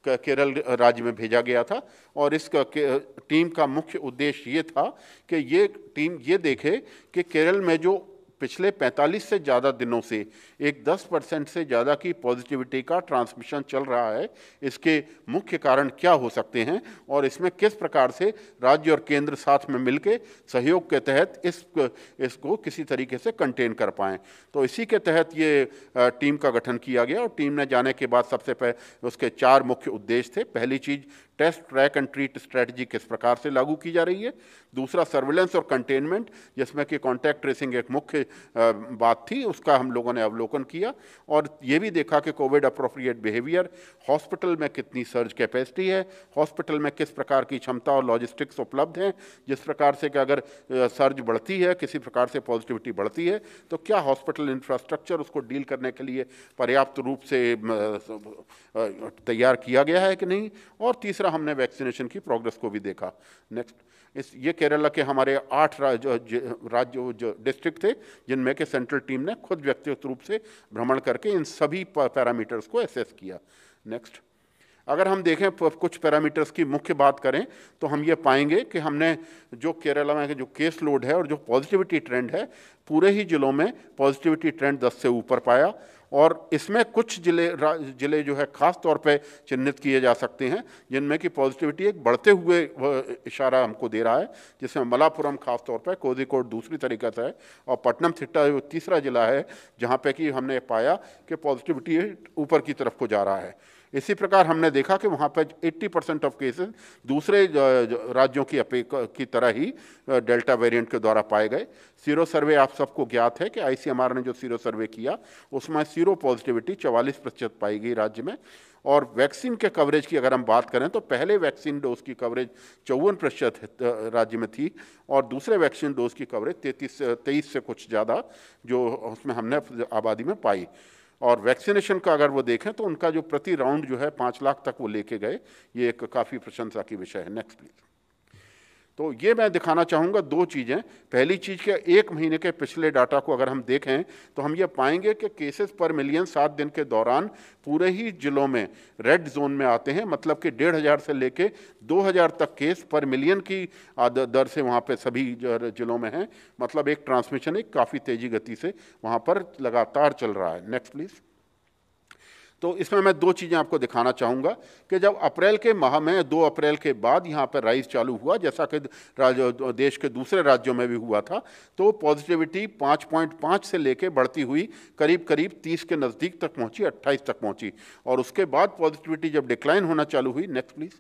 केरल राज्य में भेजा गया था और इस टीम का मुख्य उद्देश्य ये था कि ये टीम ये देखे कि केरल में जो पिछले 45 से ज़्यादा दिनों से एक 10% से ज़्यादा की पॉजिटिविटी का ट्रांसमिशन चल रहा है। इसके मुख्य कारण क्या हो सकते हैं और इसमें किस प्रकार से राज्य और केंद्र साथ में मिलकर सहयोग के तहत इसको किसी तरीके से कंटेन कर पाएँ। तो इसी के तहत ये टीम का गठन किया गया और टीम ने जाने के बाद सबसे पहले उसके 4 मुख्य उद्देश्य थे। पहली चीज़, test, track and treat strategy किस प्रकार से लागू की जा रही है। दूसरा, सर्विलेंस और कंटेनमेंट, जिसमें कि कॉन्टैक्ट ट्रेसिंग एक मुख्य बात थी, उसका हम लोगों ने अवलोकन किया और ये भी देखा कि कोविड अप्रोप्रिएट बिहेवियर, हॉस्पिटल में कितनी सर्ज कैपेसिटी है, हॉस्पिटल में किस प्रकार की क्षमता और लॉजिस्टिक्स उपलब्ध हैं, जिस प्रकार से कि अगर सर्ज बढ़ती है, किसी प्रकार से पॉजिटिविटी बढ़ती है, तो क्या हॉस्पिटल इंफ्रास्ट्रक्चर उसको डील करने के लिए पर्याप्त रूप से तैयार किया गया है कि नहीं। और तीसरा, हमने वैक्सीनेशन की प्रोग्रेस को भी देखा। नेक्स्ट, ये केरला के हमारे 8 राज्य डिस्ट्रिक्ट थे, जिनमें के सेंट्रल टीम ने खुद व्यक्तिगत रूप से भ्रमण करके इन सभी पैरामीटर्स को एसेस किया। नेक्स्ट, अगर हम देखें कुछ पैरामीटर्स की मुख्य बात करें तो हम ये पाएंगे कि हमने जो केरला में जो केस लोड है और जो पॉजिटिविटी ट्रेंड है, पूरे ही जिलों में पॉजिटिविटी ट्रेंड 10 से ऊपर पाया। और इसमें कुछ जिले जो है खास तौर पे चिन्हित किए जा सकते हैं, जिनमें कि पॉजिटिविटी एक बढ़ते हुए इशारा हमको दे रहा है, जिसमें मलापुरम खास तौर पे, कोझिकोड दूसरी तरीके से है और पट्टनमथिट्टा तीसरा जिला है जहाँ पे कि हमने पाया कि पॉजिटिविटी ऊपर की तरफ को जा रहा है। इसी प्रकार हमने देखा कि वहाँ पर 80% ऑफ केसेस दूसरे राज्यों की तरह ही डेल्टा वेरिएंट के द्वारा पाए गए। सीरो सर्वे आप सबको ज्ञात है कि ICMR ने जो सीरो सर्वे किया उसमें सीरो पॉजिटिविटी 44% पाई गई राज्य में। और वैक्सीन के कवरेज की अगर हम बात करें तो पहले वैक्सीन डोज की कवरेज 54% राज्य में थी और दूसरे वैक्सीन डोज की कवरेज 23 से कुछ ज़्यादा जो उसमें हमने आबादी में पाई। और वैक्सीनेशन का अगर वो देखें तो उनका जो प्रति राउंड जो है 5 लाख तक वो लेके गए, ये एक काफ़ी प्रशंसा की विषय है। Next please. तो ये मैं दिखाना चाहूँगा 2 चीज़ें। पहली चीज़ के 1 महीने के पिछले डाटा को अगर हम देखें तो हम ये पाएंगे कि केसेस पर मिलियन 7 दिन के दौरान पूरे ही जिलों में रेड जोन में आते हैं, मतलब कि 1,500 से लेके 2,000 तक केस पर मिलियन की दर से वहाँ पे सभी जिलों में हैं। मतलब एक ट्रांसमिशन एक काफ़ी तेज़ी गति से वहाँ पर लगातार चल रहा है। Next please. तो इसमें मैं 2 चीज़ें आपको दिखाना चाहूँगा कि जब अप्रैल के माह में 2 अप्रैल के बाद यहाँ पर राइज चालू हुआ, जैसा कि देश के दूसरे राज्यों में भी हुआ था, तो पॉजिटिविटी 5.5 से लेके बढ़ती हुई करीब 30 के नज़दीक तक पहुँची, 28 तक पहुँची। और उसके बाद पॉजिटिविटी जब डिक्लाइन होना चालू हुई, नेक्स्ट प्लीज़,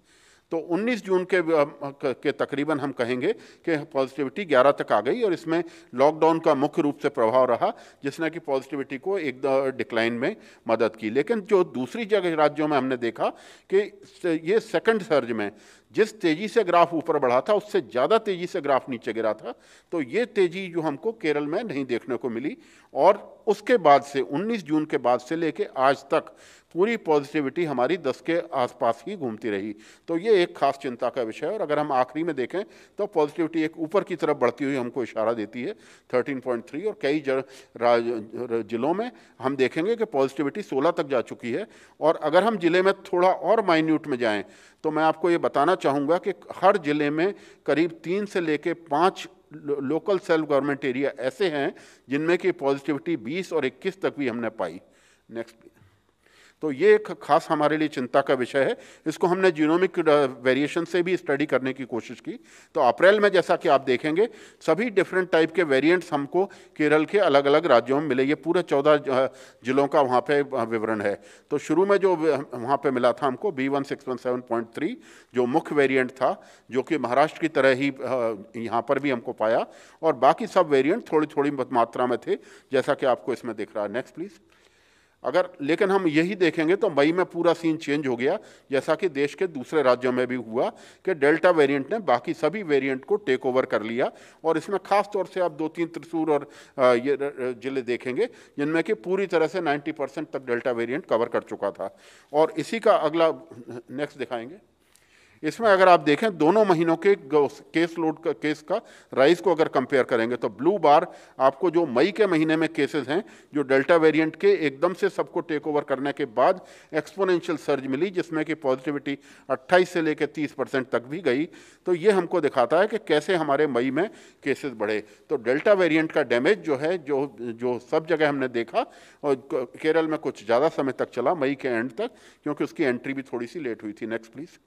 तो 19 जून के तकरीबन हम कहेंगे कि पॉजिटिविटी 11 तक आ गई और इसमें लॉकडाउन का मुख्य रूप से प्रभाव रहा, जिसने कि पॉजिटिविटी को एक डिक्लाइन में मदद की। लेकिन जो दूसरी जगह राज्यों में हमने देखा कि ये सेकंड सर्ज में जिस तेज़ी से ग्राफ ऊपर बढ़ा था उससे ज़्यादा तेज़ी से ग्राफ नीचे गिरा था। तो ये तेज़ी जो हमको केरल में नहीं देखने को मिली और उसके बाद से 19 जून के बाद से लेके आज तक पूरी पॉजिटिविटी हमारी 10 के आसपास ही घूमती रही। तो ये एक खास चिंता का विषय है। और अगर हम आखिरी में देखें तो पॉजिटिविटी एक ऊपर की तरफ बढ़ती हुई हमको इशारा देती है 13.3 और कई जिलों में हम देखेंगे कि पॉजिटिविटी 16 तक जा चुकी है। और अगर हम जिले में थोड़ा और माइन्यूट में जाएं तो मैं आपको ये बताना चाहूँगा कि हर जिले में करीब 3 से लेके 5 लोकल सेल्फ गवर्नमेंट एरिया ऐसे हैं जिनमें कि पॉजिटिविटी 20 और 21 तक भी हमने पाई। नेक्स्ट। तो ये एक खास हमारे लिए चिंता का विषय है। इसको हमने जीनोमिक वेरिएशन से भी स्टडी करने की कोशिश की। तो अप्रैल में जैसा कि आप देखेंगे सभी डिफरेंट टाइप के वेरिएंट्स हमको केरल के अलग अलग राज्यों में मिले। ये पूरे 14 जिलों का वहाँ पे विवरण है। तो शुरू में जो वहाँ पे मिला था हमको B1617.3 जो मुख्य वेरिएंट था, जो कि महाराष्ट्र की तरह ही यहाँ पर भी हमको पाया, और बाकी सब वेरिएंट थोड़ी थोड़ी मात्रा में थे, जैसा कि आपको इसमें दिख रहा है। Next please. लेकिन हम यही देखेंगे तो मई में पूरा सीन चेंज हो गया, जैसा कि देश के दूसरे राज्यों में भी हुआ कि डेल्टा वेरिएंट ने बाकी सभी वेरिएंट को टेक ओवर कर लिया। और इसमें खास तौर से आप 2-3 त्रिशूर और ये जिले देखेंगे जिनमें कि पूरी तरह से 90% तक डेल्टा वेरिएंट कवर कर चुका था। और इसी का अगला नेक्स्ट दिखाएंगे। इसमें अगर आप देखें दोनों महीनों के केस का राइज को अगर कंपेयर करेंगे तो ब्लू बार आपको जो मई के महीने में केसेस हैं जो डेल्टा वेरिएंट के एकदम से सबको टेक ओवर करने के बाद एक्सपोनेंशियल सर्ज मिली, जिसमें कि पॉजिटिविटी 28 से लेकर 30% तक भी गई। तो ये हमको दिखाता है कि कैसे हमारे मई में केसेस बढ़े। तो डेल्टा वेरिएंट का डैमेज जो है जो सब जगह हमने देखा, और केरल में कुछ ज़्यादा समय तक चला, मई के एंड तक, क्योंकि उसकी एंट्री भी थोड़ी सी लेट हुई थी। Next please.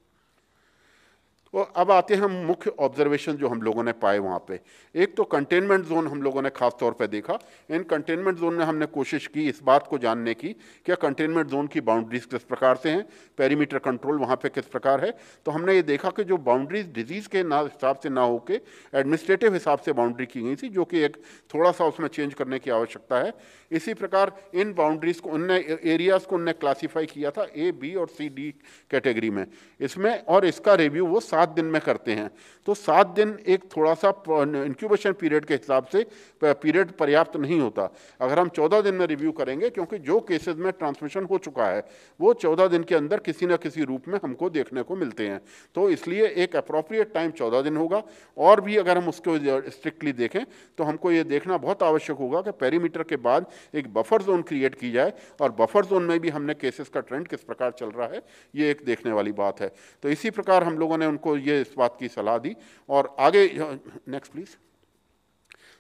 तो अब आते हैं हम मुख्य ऑब्जर्वेशन जो हम लोगों ने पाए वहाँ पे। एक तो कंटेनमेंट जोन हम लोगों ने खास तौर पे देखा। इन कंटेनमेंट जोन में हमने कोशिश की इस बात को जानने की क्या कंटेनमेंट जोन की बाउंड्रीज किस प्रकार से हैं, पेरीमीटर कंट्रोल वहाँ पे किस प्रकार है। तो हमने ये देखा कि जो बाउंड्रीज डिजीज़ के हिसाब से ना होके एडमिनिस्ट्रेटिव हिसाब से बाउंड्री की गई थी, जो कि एक थोड़ा सा उसमें चेंज करने की आवश्यकता है। इसी प्रकार इन बाउंड्रीज को उनने एरियाज़ को उनने क्लासीफाई किया था A, B और C, D कैटेगरी में इसमें, और इसका रिव्यू वो 7 दिन में करते हैं। तो 7 दिन एक थोड़ा सा इंक्यूबेशन पीरियड के हिसाब से पीरियड पर्याप्त नहीं होता। अगर हम 14 दिन में रिव्यू करेंगे, क्योंकि जो केसेस में ट्रांसमिशन हो चुका है वो 14 दिन के अंदर किसी न किसी रूप में हमको देखने को मिलते हैं, तो इसलिए एक अप्रोप्रिएट टाइम 14 दिन होगा। और भी अगर हम उसको स्ट्रिक्टली देखें तो हमको ये देखना बहुत आवश्यक होगा कि पेरीमीटर के बाद एक बफर जोन क्रिएट की जाए, और बफर जोन में भी हमने केसेस का ट्रेंड किस प्रकार चल रहा है ये एक देखने वाली बात है। तो इसी प्रकार हम लोगों ने उनको ये इस बात की सलाह दी। और आगे नेक्स्ट प्लीज।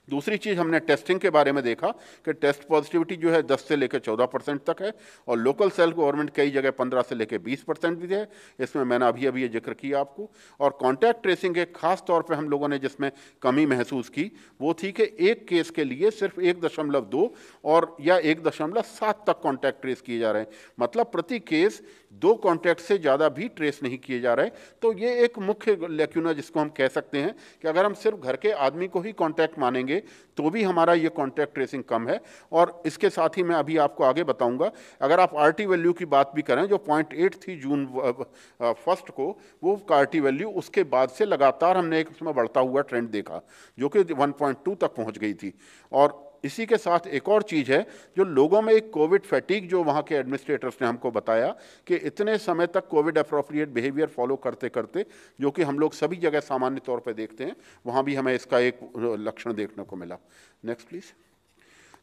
दूसरी चीज़ हमने टेस्टिंग के बारे में देखा कि टेस्ट पॉजिटिविटी जो है 10 से लेकर 14% तक है, और लोकल सेल्फ गवर्नमेंट कई जगह 15 से लेकर 20% भी है। इसमें मैंने अभी ये जिक्र किया आपको। और कॉन्टैक्ट ट्रेसिंग एक खास तौर पे हम लोगों ने जिसमें कमी महसूस की वो थी कि एक केस के लिए सिर्फ 1.2 और या 1.7 तक कॉन्टैक्ट ट्रेस किए जा रहे हैं, मतलब प्रति केस 2 कॉन्टैक्ट से ज़्यादा भी ट्रेस नहीं किए जा रहे। तो ये एक मुख्य लैक्यूना जिसको हम कह सकते हैं कि अगर हम सिर्फ घर के आदमी को ही कॉन्टैक्ट मानेंगे तो भी हमारा ये कॉन्टैक्ट ट्रेसिंग कम है। और इसके साथ ही मैं अभी आपको आगे बताऊंगा, अगर आप आरटी वैल्यू की बात भी करें जो 0.8 थी जून 1 को, वो आरटी वैल्यू उसके बाद से लगातार हमने एक उसमें बढ़ता हुआ ट्रेंड देखा जो कि 1.2 तक पहुंच गई थी। और इसी के साथ एक और चीज़ है जो लोगों में एक कोविड फैटिग, जो वहाँ के एडमिनिस्ट्रेटर्स ने हमको बताया कि इतने समय तक कोविड अप्रोप्रिएट बिहेवियर फॉलो करते करते, जो कि हम लोग सभी जगह सामान्य तौर पे देखते हैं, वहाँ भी हमें इसका एक लक्षण देखने को मिला। Next please.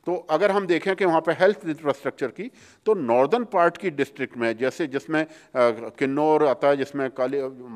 तो अगर हम देखें कि वहाँ पे हेल्थ इंफ्रास्ट्रक्चर की, तो नॉर्दर्न पार्ट की डिस्ट्रिक्ट में जैसे जिसमें किन्नौर आता है, जिसमें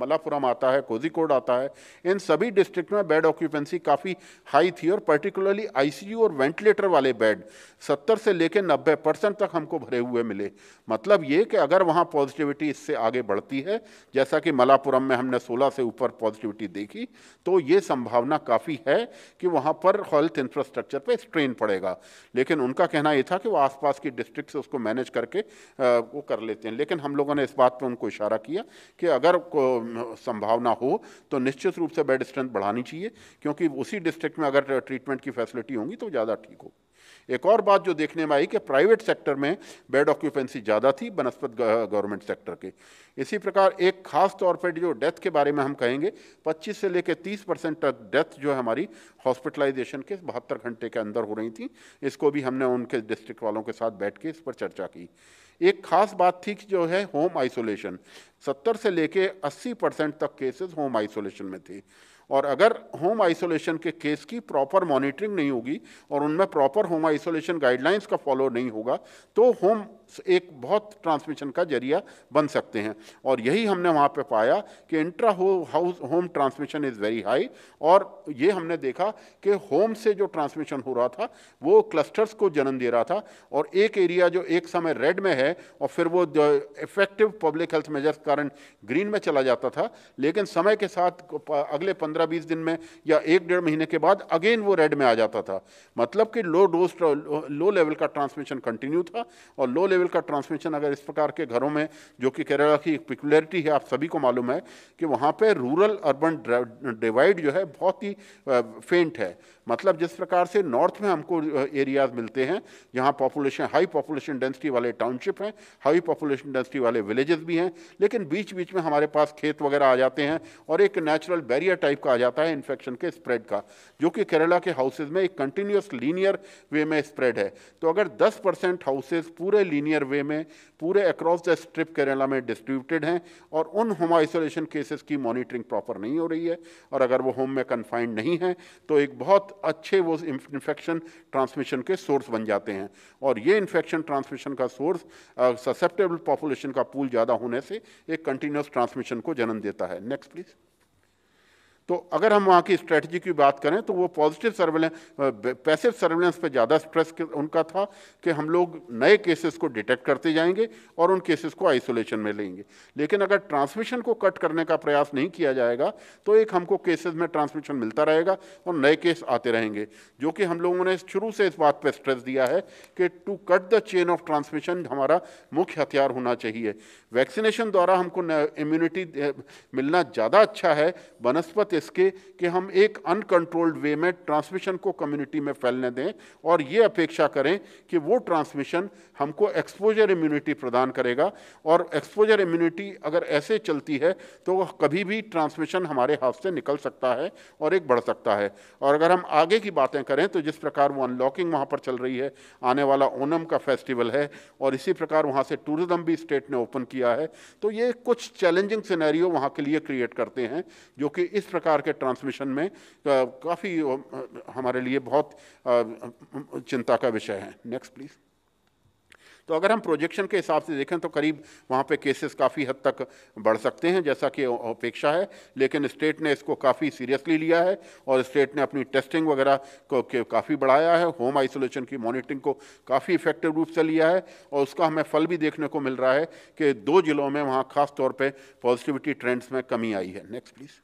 मलापुरम आता है, कोझिकोड आता है, इन सभी डिस्ट्रिक्ट में बेड ऑक्यूपेंसी काफ़ी हाई थी, और पर्टिकुलरली आईसीयू और वेंटिलेटर वाले बेड 70 से लेकर 90% तक हमको भरे हुए मिले। मतलब ये कि अगर वहाँ पॉजिटिविटी इससे आगे बढ़ती है, जैसा कि मलापुरम में हमने 16 से ऊपर पॉजिटिविटी देखी, तो ये संभावना काफ़ी है कि वहाँ पर हेल्थ इंफ्रास्ट्रक्चर पर स्ट्रेन पड़ेगा। लेकिन उनका कहना यह था कि वो आसपास की डिस्ट्रिक्ट से उसको मैनेज करके वो कर लेते हैं। लेकिन हम लोगों ने इस बात पे उनको इशारा किया कि अगर संभावना हो तो निश्चित रूप से बेड स्ट्रेंथ बढ़ानी चाहिए, क्योंकि उसी डिस्ट्रिक्ट में अगर ट्रीटमेंट की फैसिलिटी होंगी तो ज़्यादा ठीक हो। एक और बात जो देखने में आई कि प्राइवेट सेक्टर में बेड ऑक्यूपेंसी ज़्यादा थी बनस्पत गवर्नमेंट सेक्टर के। इसी प्रकार एक खास तौर पर जो डेथ के बारे में हम कहेंगे, 25 से लेकर 30% तक डेथ जो है हमारी हॉस्पिटलाइजेशन के 72 घंटे के अंदर हो रही थी। इसको भी हमने उनके डिस्ट्रिक्ट वालों के साथ बैठ के इस पर चर्चा की। एक खास बात थी कि जो है होम आइसोलेशन, 70 से लेकर 80% तक केसेस होम आइसोलेशन में थे। और अगर होम आइसोलेशन के केस की प्रॉपर मॉनिटरिंग नहीं होगी और उनमें प्रॉपर होम आइसोलेशन गाइडलाइंस का फॉलो नहीं होगा, तो होम एक बहुत ट्रांसमिशन का जरिया बन सकते हैं। और यही हमने वहाँ पे पाया कि intra house home transmission is very high. और ये हमने देखा कि होम से जो ट्रांसमिशन हो रहा था वो क्लस्टर्स को जन्म दे रहा था, और एक एरिया जो एक समय रेड में है और फिर वो इफेक्टिव पब्लिक हेल्थ मेजर्स कारण ग्रीन में चला जाता था, लेकिन समय के साथ अगले 15-20 दिन में या 1-1.5 महीने के बाद अगेन वो रेड में आ जाता था। मतलब कि लो लेवल का ट्रांसमिशन कंटिन्यू था। और लो लेवल का ट्रांसमिशन अगर इस प्रकार के घरों में, जो कि केरला की एक पिकुलरिटी है, आप सभी को मालूम है कि वहाँ पे रूरल अर्बन डिवाइड जो है बहुत ही फेंट है। मतलब जिस प्रकार से नॉर्थ में हमको एरियाज मिलते हैं जहाँ हाई पॉपुलेशन डेंसिटी वाले टाउनशिप हैं, हाई पॉपुलेशन डेंसिटी वाले विलेजेस भी हैं, लेकिन बीच बीच में हमारे पास खेत वगैरह आ जाते हैं और एक नेचुरल बैरियर टाइप का आ जाता है इन्फेक्शन के स्प्रेड का, जो कि केरला के हाउसेज में एक कंटिन्यूस लीनियर वे में स्प्रेड है। तो अगर 10% हाउसेज पूरे लीनियर लीनियर वे में पूरे अक्रॉस द स्ट्रिप केरला में डिस्ट्रीब्यूटेड हैं और उन होम आइसोलेशन केसेस की मॉनिटरिंग प्रॉपर नहीं हो रही है, और अगर वो होम में कन्फाइंड नहीं है तो एक बहुत अच्छे वो इन्फेक्शन ट्रांसमिशन के सोर्स बन जाते हैं, और ये इन्फेक्शन ट्रांसमिशन का सोर्स ससेप्टेबल पॉपुलेशन का पूल ज़्यादा होने से एक कंटिन्यूस ट्रांसमिशन को जन्म देता है। Next please. तो अगर हम वहाँ की स्ट्रेटजी की बात करें तो वो पॉजिटिव सर्वेलेंस, पैसिव सर्वेलेंस पे ज़्यादा स्ट्रेस उनका था कि हम लोग नए केसेस को डिटेक्ट करते जाएंगे और उन केसेस को आइसोलेशन में लेंगे, लेकिन अगर ट्रांसमिशन को कट करने का प्रयास नहीं किया जाएगा तो एक हमको केसेस में ट्रांसमिशन मिलता रहेगा और नए केस आते रहेंगे, जो कि हम लोगों ने शुरू से इस बात पर स्ट्रेस दिया है कि to cut the chain of transmission हमारा मुख्य हथियार होना चाहिए। वैक्सीनेशन द्वारा हमको इम्यूनिटी मिलना ज़्यादा अच्छा है बनस्पत इसके कि हम एक अनकंट्रोल्ड वे में ट्रांसमिशन को कम्युनिटी में फैलने दें और ये अपेक्षा करें कि वो ट्रांसमिशन हमको एक्सपोजर इम्यूनिटी प्रदान करेगा, और एक्सपोजर इम्यूनिटी अगर ऐसे चलती है तो कभी भी ट्रांसमिशन हमारे हाथ से निकल सकता है और एक बढ़ सकता है। और अगर हम आगे की बातें करें तो जिस प्रकार वो अनलॉकिंग वहाँ पर चल रही है, आने वाला ओनम का फेस्टिवल है और इसी प्रकार वहाँ से टूरिज्म भी स्टेट ने ओपन किया है, तो ये कुछ चैलेंजिंग सिनेरियो वहाँ के लिए क्रिएट करते हैं जो कि इस प्रकार के ट्रांसमिशन में काफ़ी हमारे लिए बहुत चिंता का विषय है। Next please. तो अगर हम प्रोजेक्शन के हिसाब से देखें तो करीब वहाँ पे केसेस काफ़ी हद तक बढ़ सकते हैं जैसा कि अपेक्षा है, लेकिन स्टेट ने इसको काफ़ी सीरियसली लिया है और स्टेट ने अपनी टेस्टिंग वगैरह को काफ़ी बढ़ाया है, होम आइसोलेशन की मॉनिटरिंग को काफ़ी इफेक्टिव रूप से लिया है, और उसका हमें फल भी देखने को मिल रहा है कि 2 जिलों में वहाँ खास तौर पर पॉजिटिविटी ट्रेंड्स में कमी आई है। Next please.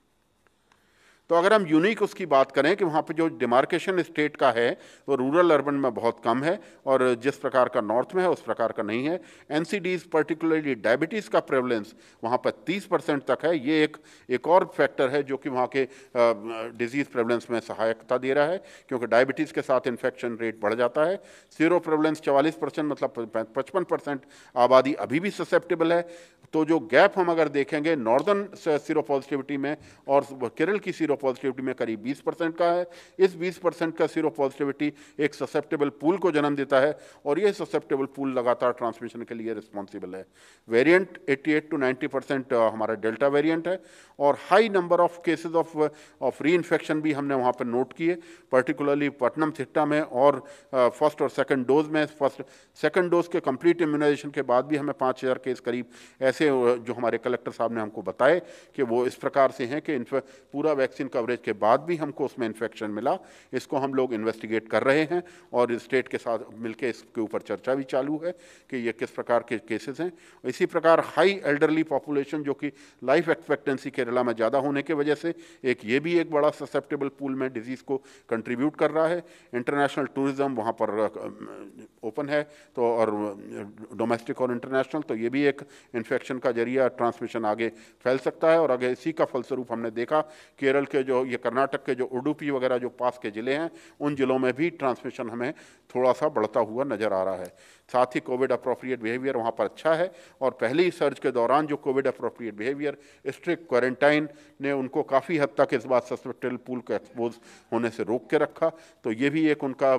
तो अगर हम यूनिक उसकी बात करें कि वहाँ पे जो डिमार्केशन स्टेट का है वो रूरल अर्बन में बहुत कम है और जिस प्रकार का नॉर्थ में है उस प्रकार का नहीं है। एनसीडीज़ पर्टिकुलरली डायबिटीज़ का प्रेवलेंस वहाँ पर 30% तक है। ये एक और फैक्टर है जो कि वहाँ के डिजीज़ प्रेवलेंस में सहायकता दे रहा है, क्योंकि डायबिटीज़ के साथ इन्फेक्शन रेट बढ़ जाता है। सीरो प्रेवलेंस 44%, मतलब 55% आबादी अभी भी ससेप्टेबल है। तो जो गैप हम अगर देखेंगे नॉर्दर्न सीरो पॉजिटिविटी में और केरल की सीरो पॉजिटिविटी में करीब 20% का है। इस 20% का सीरो पॉजिटिविटी एक ससेप्टेबल पूल को जन्म देता है और ये ससेप्टेबल पूल लगातार ट्रांसमिशन के लिए रिस्पॉन्सिबल है। वेरिएंट 88 to 90% हमारा डेल्टा वेरिएंट है और high number of cases of री इन्फेक्शन भी हमने वहाँ पर नोट किए, पर्टिकुलरली पटनम थिट्टा में और फर्स्ट और सेकंड डोज में। सेकंड डोज के कंप्लीट इम्यूनाइजेशन के बाद भी हमें 5000 केस करीब ऐसे जो हमारे कलेक्टर साहब ने हमको बताए कि वो इस प्रकार से हैं कि पूरा वैक्सीन कवरेज के बाद भी हमको उसमें इन्फेक्शन मिला। इसको हम लोग इन्वेस्टिगेट कर रहे हैं और स्टेट के साथ मिलकर इसके ऊपर चर्चा भी चालू है कि ये किस प्रकार के केसेस हैं। इसी प्रकार हाई एल्डरली पॉपुलेशन जो कि लाइफ एक्सपेक्टेंसी केरला में ज़्यादा होने की वजह से ये भी एक बड़ा ससेप्टेबल पूल में डिजीज़ को कंट्रीब्यूट कर रहा है। इंटरनेशनल टूरिज्म वहाँ पर ओपन है तो और डोमेस्टिक और इंटरनेशनल, तो ये भी एक इन्फेक्शन का जरिया ट्रांसमिशन आगे फैल सकता है। और आगे इसी का फलस्वरूप हमने देखा केरल के जो ये कर्नाटक के जो उडुपी वगैरह जो पास के ज़िले हैं उन ज़िलों में भी ट्रांसमिशन हमें थोड़ा सा बढ़ता हुआ नज़र आ रहा है। साथ ही कोविड अप्रोप्रिएट बिहेवियर वहाँ पर अच्छा है और पहले ही सर्ज के दौरान जो Covid appropriate behaviour, strict quarantine ने उनको काफ़ी हद तक इस बात सस्पेक्टेबल पूल को एक्सपोज होने से रोक के रखा। तो ये भी एक उनका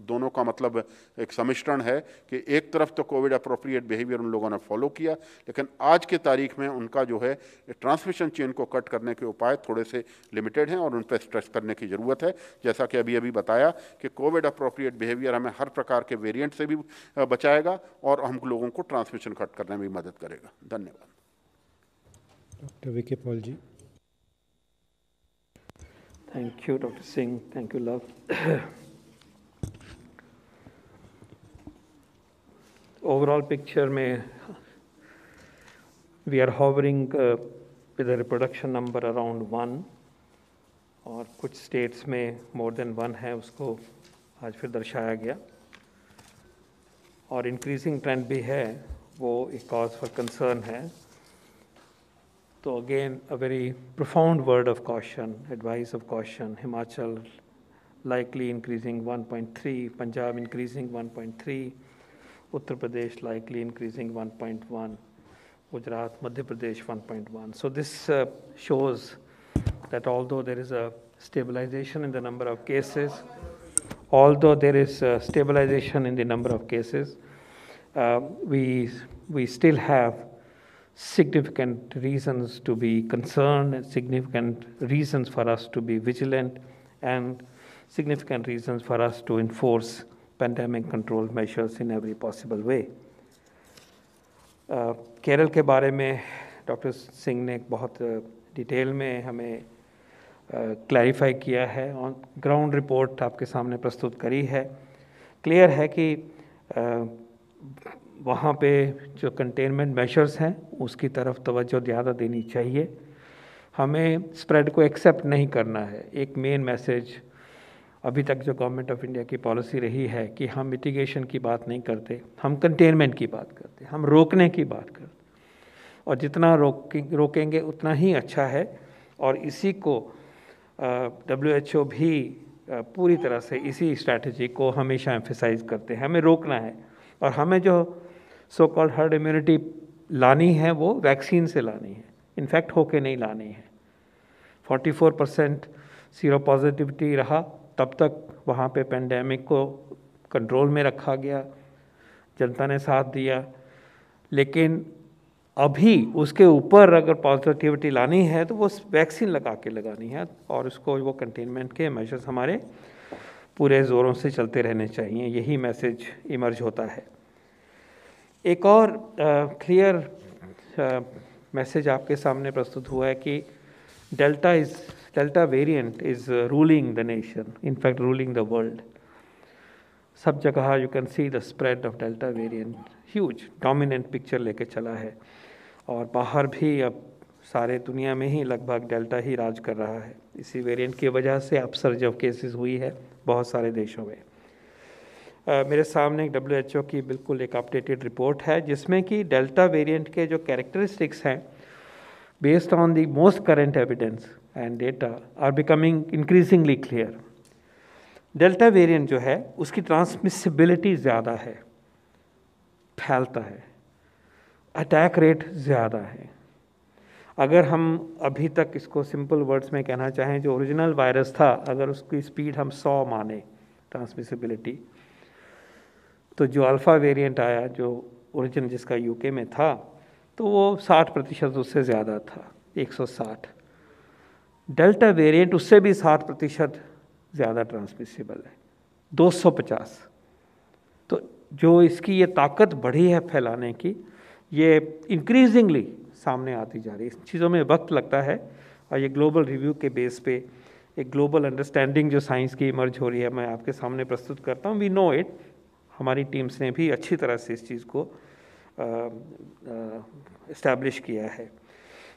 दोनों का मतलब एक सम्मिश्रण है कि एक तरफ तो कोविड अप्रोप्रिएट बिहेवियर उन लोगों ने फॉलो किया, लेकिन आज के तारीख में उनका जो है ट्रांसमिशन चेन को कट करने के उपाय थोड़े से लिमिटेड हैं और उन पर स्ट्रेस करने की ज़रूरत है। जैसा कि अभी बताया कि कोविड अप्रोप्रिएट बिहेवियर हमें हर प्रकार के वेरिएंट से भी बचाएगा और हम लोगों को ट्रांसमिशन कट करने में मदद करेगा। धन्यवाद। Doctor V K Paul ji. Thank you doctor Singh, thank you Lav. Overall picture में we are hovering with a reproduction number around 1 और कुछ स्टेट्स में more than 1 है, उसको आज फिर दर्शाया गया और इंक्रीजिंग ट्रेंड भी है, वो एक कॉज फॉर कंसर्न है। तो again a very profound word of caution, advice of caution. Himachal likely increasing 1.3, Punjab increasing 1.3, Uttar Pradesh likely increasing 1.1, Gujarat, Madhya Pradesh 1.1. So this shows that although there is a stabilization in the number of cases, we still have significant reasons to be concerned and significant reasons for us to be vigilant and significant reasons for us to enforce pandemic control measures in every possible way. Kerala के बारे में doctor Singh ने बहुत detail में हमें clarify किया है, on ground report आपके सामने प्रस्तुत करी है। क्लियर है कि वहाँ पे जो कंटेनमेंट मेजर्स हैं उसकी तरफ तवज्जो ज़्यादा देनी चाहिए। हमें स्प्रेड को एक्सेप्ट नहीं करना है। एक मेन मैसेज अभी तक जो गवर्नमेंट ऑफ इंडिया की पॉलिसी रही है कि हम मिटिगेशन की बात नहीं करते, हम कंटेनमेंट की बात करते, हम रोकने की बात करते, और जितना रोकेंगे उतना ही अच्छा है। और इसी को WHO भी पूरी तरह से इसी स्ट्रैटेजी को हमेशा एम्फेसाइज करते हैं। हमें रोकना है और हमें जो सो कॉल्ड हर्ड इम्यूनिटी लानी है वो वैक्सीन से लानी है, इन्फेक्ट होके नहीं लानी है। 44% सीरो पॉजिटिविटी रहा, तब तक वहाँ पे पेंडेमिक को कंट्रोल में रखा गया, जनता ने साथ दिया। लेकिन अभी उसके ऊपर अगर पॉजिटिविटी लानी है तो वो वैक्सीन लगा के लगानी है, और उसको वो कंटेनमेंट के मेजर्स हमारे पूरे ज़ोरों से चलते रहने चाहिए। यही मैसेज इमर्ज होता है। एक और क्लियर मैसेज आपके सामने प्रस्तुत हुआ है कि delta variant is ruling the nation, in fact ruling the world. सब जगह you can see the spread of delta variant, huge dominant picture लेके चला है, और बाहर भी अब सारे दुनिया में ही लगभग डेल्टा ही राज कर रहा है। इसी वेरिएंट की वजह से अपसर्ज ऑफ केसेस हुई है बहुत सारे देशों में। मेरे सामने एक WHO की बिल्कुल एक अपडेटेड रिपोर्ट है जिसमें कि डेल्टा वेरिएंट के जो कैरेक्टरिस्टिक्स हैं based on the most current evidence and data are becoming increasingly clear. Delta variant जो है उसकी ट्रांसमिसिबिलिटी ज़्यादा है, फैलता है, अटैक रेट ज़्यादा है। अगर हम अभी तक इसको सिंपल वर्ड्स में कहना चाहें, जो ओरिजिनल वायरस था अगर उसकी स्पीड हम 100 माने ट्रांसमिसिबिलिटी, तो जो अल्फ़ा वेरिएंट आया जो ओरिजिन जिसका UK में था तो वो 60% उससे ज़्यादा था, 160। डेल्टा वेरिएंट उससे भी 60% ज़्यादा ट्रांसमिसिबल है, 250। तो जो इसकी ये ताकत बढ़ी है फैलाने की, ये इंक्रीजिंगली सामने आती जा रही है। इन चीज़ों में वक्त लगता है, और ये ग्लोबल रिव्यू के बेस पे एक ग्लोबल अंडरस्टैंडिंग जो साइंस की इमर्ज हो रही है, मैं आपके सामने प्रस्तुत करता हूँ। वी नो इट, हमारी टीम्स ने भी अच्छी तरह से इस चीज़ को इस्टेब्लिश किया है।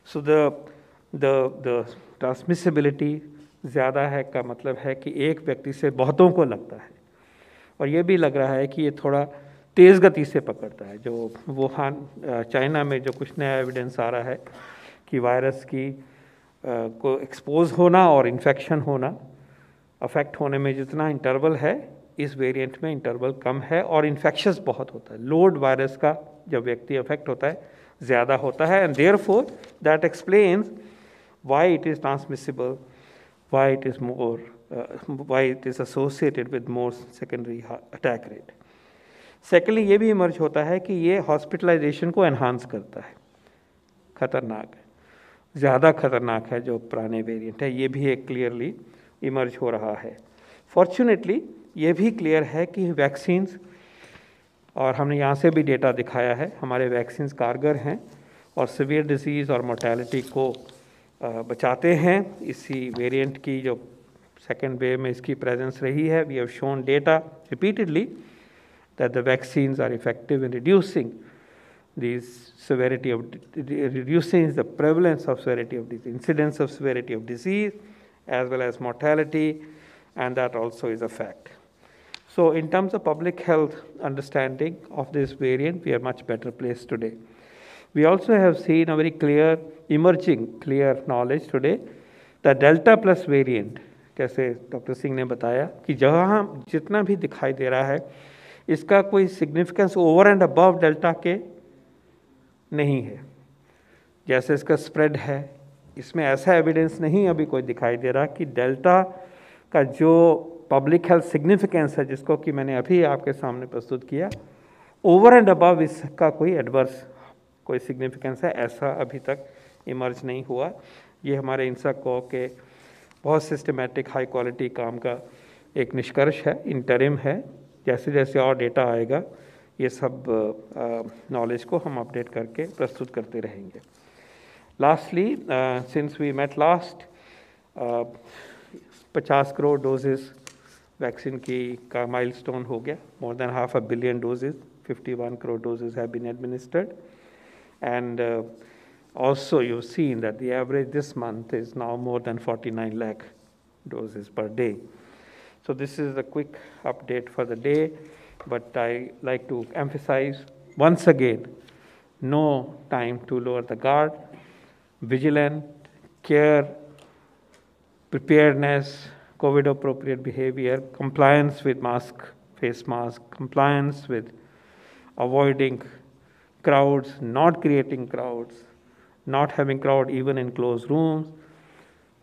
सो द ट्रांसमिसिबिलिटी ज़्यादा है का मतलब है कि एक व्यक्ति से बहुतों को लगता है, और ये भी लग रहा है कि ये थोड़ा तेज़ गति से पकड़ता है। जो वुहान चाइना में जो कुछ नया एविडेंस आ रहा है कि वायरस की को एक्सपोज होना और इन्फेक्शन होना, अफेक्ट होने में जितना इंटरवल है इस वेरिएंट में इंटरवल कम है, और इन्फेक्शस बहुत होता है। लोड वायरस का जब व्यक्ति अफेक्ट होता है ज़्यादा होता है, and therefore that explains why it is transmissible, why it is more, why it is associated with more secondary attack rate. Secondly ये भी इमर्ज होता है कि ये हॉस्पिटलाइजेशन को एनहांस करता है, ख़तरनाक है, ज़्यादा ख़तरनाक है जो पुराने वेरिएंट है। ये भी एक क्लियरली इमर्ज हो रहा है। फॉर्चुनेटली ये भी क्लियर है कि वैक्सीन्स, और हमने यहाँ से भी डेटा दिखाया है, हमारे वैक्सीन्स कारगर हैं और सीवियर डिजीज़ और मोर्टेलिटी को बचाते हैं। इसी वेरिएंट की जो सेकेंड वेव में इसकी प्रेजेंस रही है, we have shown data repeatedly that the vaccines are effective in reducing the severity of, reducing the prevalence of severity of disease, incidence of severity of disease, as well as mortality, and that also is a fact. So in terms of public health understanding of this variant, we are much better placed today. We also have seen a very clear, emerging clear knowledge today that Delta plus variant, जैसे doctor Singh ने बताया कि जहाँ जितना भी दिखाई दे रहा है इसका कोई significance over and above delta के नहीं है। जैसे इसका स्प्रेड है, इसमें ऐसा एविडेंस नहीं अभी कोई दिखाई दे रहा कि डेल्टा का जो पब्लिक हेल्थ सिग्निफिकेंस है, जिसको कि मैंने अभी आपके सामने प्रस्तुत किया, ओवर एंड अबव इसका कोई एडवर्स कोई सिग्निफिकेंस है ऐसा अभी तक इमर्ज नहीं हुआ। ये हमारे इंसाको के बहुत सिस्टमेटिक हाई क्वालिटी काम का एक निष्कर्ष है, इंटरिम है। जैसे जैसे और डेटा आएगा ये सब नॉलेज को हम अपडेट करके प्रस्तुत करते रहेंगे। Lastly, since we met last, 50 crore doses vaccine की का माइलस्टोन हो गया। More than 500 million doses, 51 crore doses have been administered. And also you've seen that the average this month is now more than 49 lakh doses per day. So this is a quick update for the day, but I like to emphasize once again, no time to lower the guard, vigilant, care, preparedness, COVID appropriate behavior, compliance with mask, face mask, compliance with avoiding crowds, not creating crowds, not having crowd even in closed rooms,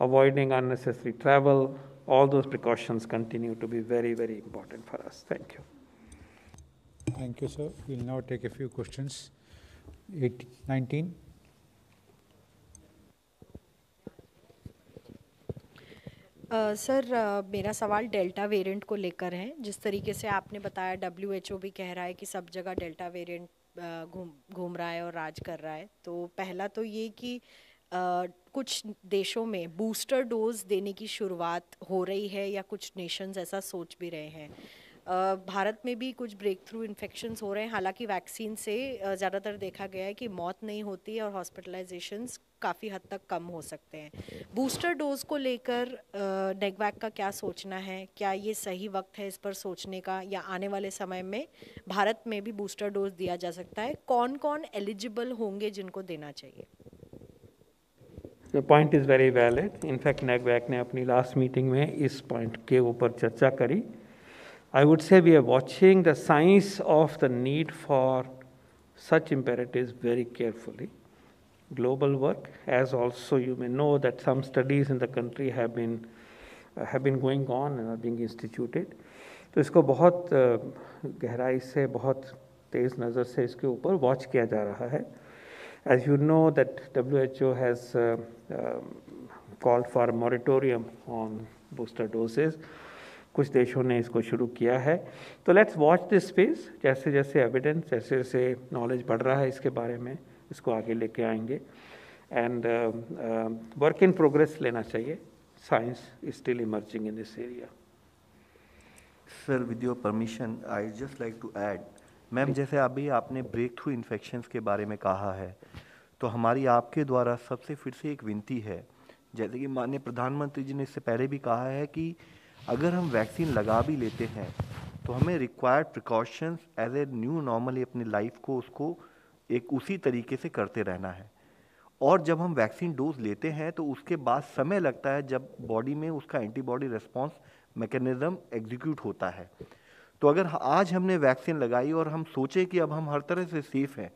avoiding unnecessary travel. All those precautions continue to be very, very important for us. Thank you. Thank you, sir. We'll now take a few questions. 19. Sir मेरा सवाल delta variant को लेकर है। जिस तरीके से आपने बताया WHO भी कह रहा है कि सब जगह डेल्टा वेरिएंट घूम रहा है और राज कर रहा है। तो पहला तो ये कि कुछ देशों में बूस्टर डोज देने की शुरुआत हो रही है या कुछ नेशंस ऐसा सोच भी रहे हैं। भारत में भी कुछ ब्रेक थ्रू इन्फेक्शंस हो रहे हैं। हालांकि वैक्सीन से ज़्यादातर देखा गया है कि मौत नहीं होती है और हॉस्पिटलाइजेशंस काफ़ी हद तक कम हो सकते हैं। बूस्टर डोज को लेकर नेगवैक का क्या सोचना है? क्या ये सही वक्त है इस पर सोचने का, या आने वाले समय में भारत में भी बूस्टर डोज दिया जा सकता है? कौन कौन एलिजिबल होंगे जिनको देना चाहिए? The point is very valid. In fact, NAGVAC ने अपनी लास्ट मीटिंग में इस पॉइंट के ऊपर चर्चा करी। I would say we are watching the science of the need for such imperatives very carefully. Global work, as also you may know that some studies in the country have been going on and are being instituted. तो इसको बहुत गहराई से, बहुत तेज़ नज़र से इसके ऊपर वॉच किया जा रहा है। As you know that WHO has called for a moratorium on booster doses. कुछ देशों ने इसको शुरू किया है। तो लेट्स वॉच दिस स्पेस। जैसे जैसे एविडेंस, जैसे जैसे नॉलेज बढ़ रहा है इसके बारे में, इसको आगे लेके आएंगे। एंड वर्क इन प्रोग्रेस लेना चाहिए। Science is still emerging in this area. Sir, with your permission I just like to add, ma'am, जैसे अभी आपने ब्रेक थ्रू इन्फेक्शंस के बारे में कहा है, तो हमारी आपके द्वारा सबसे फिर से एक विनती है, जैसे कि माननीय प्रधानमंत्री जी ने इससे पहले भी कहा है कि अगर हम वैक्सीन लगा भी लेते हैं तो हमें required precautions as a new normally अपनी लाइफ को उसको एक उसी तरीके से करते रहना है। और जब हम वैक्सीन डोज लेते हैं तो उसके बाद समय लगता है जब बॉडी में उसका एंटीबॉडी रिस्पॉन्स मैकेनिज्म एग्जीक्यूट होता है। तो अगर आज हमने वैक्सीन लगाई और हम सोचें कि अब हम हर तरह से सेफ हैं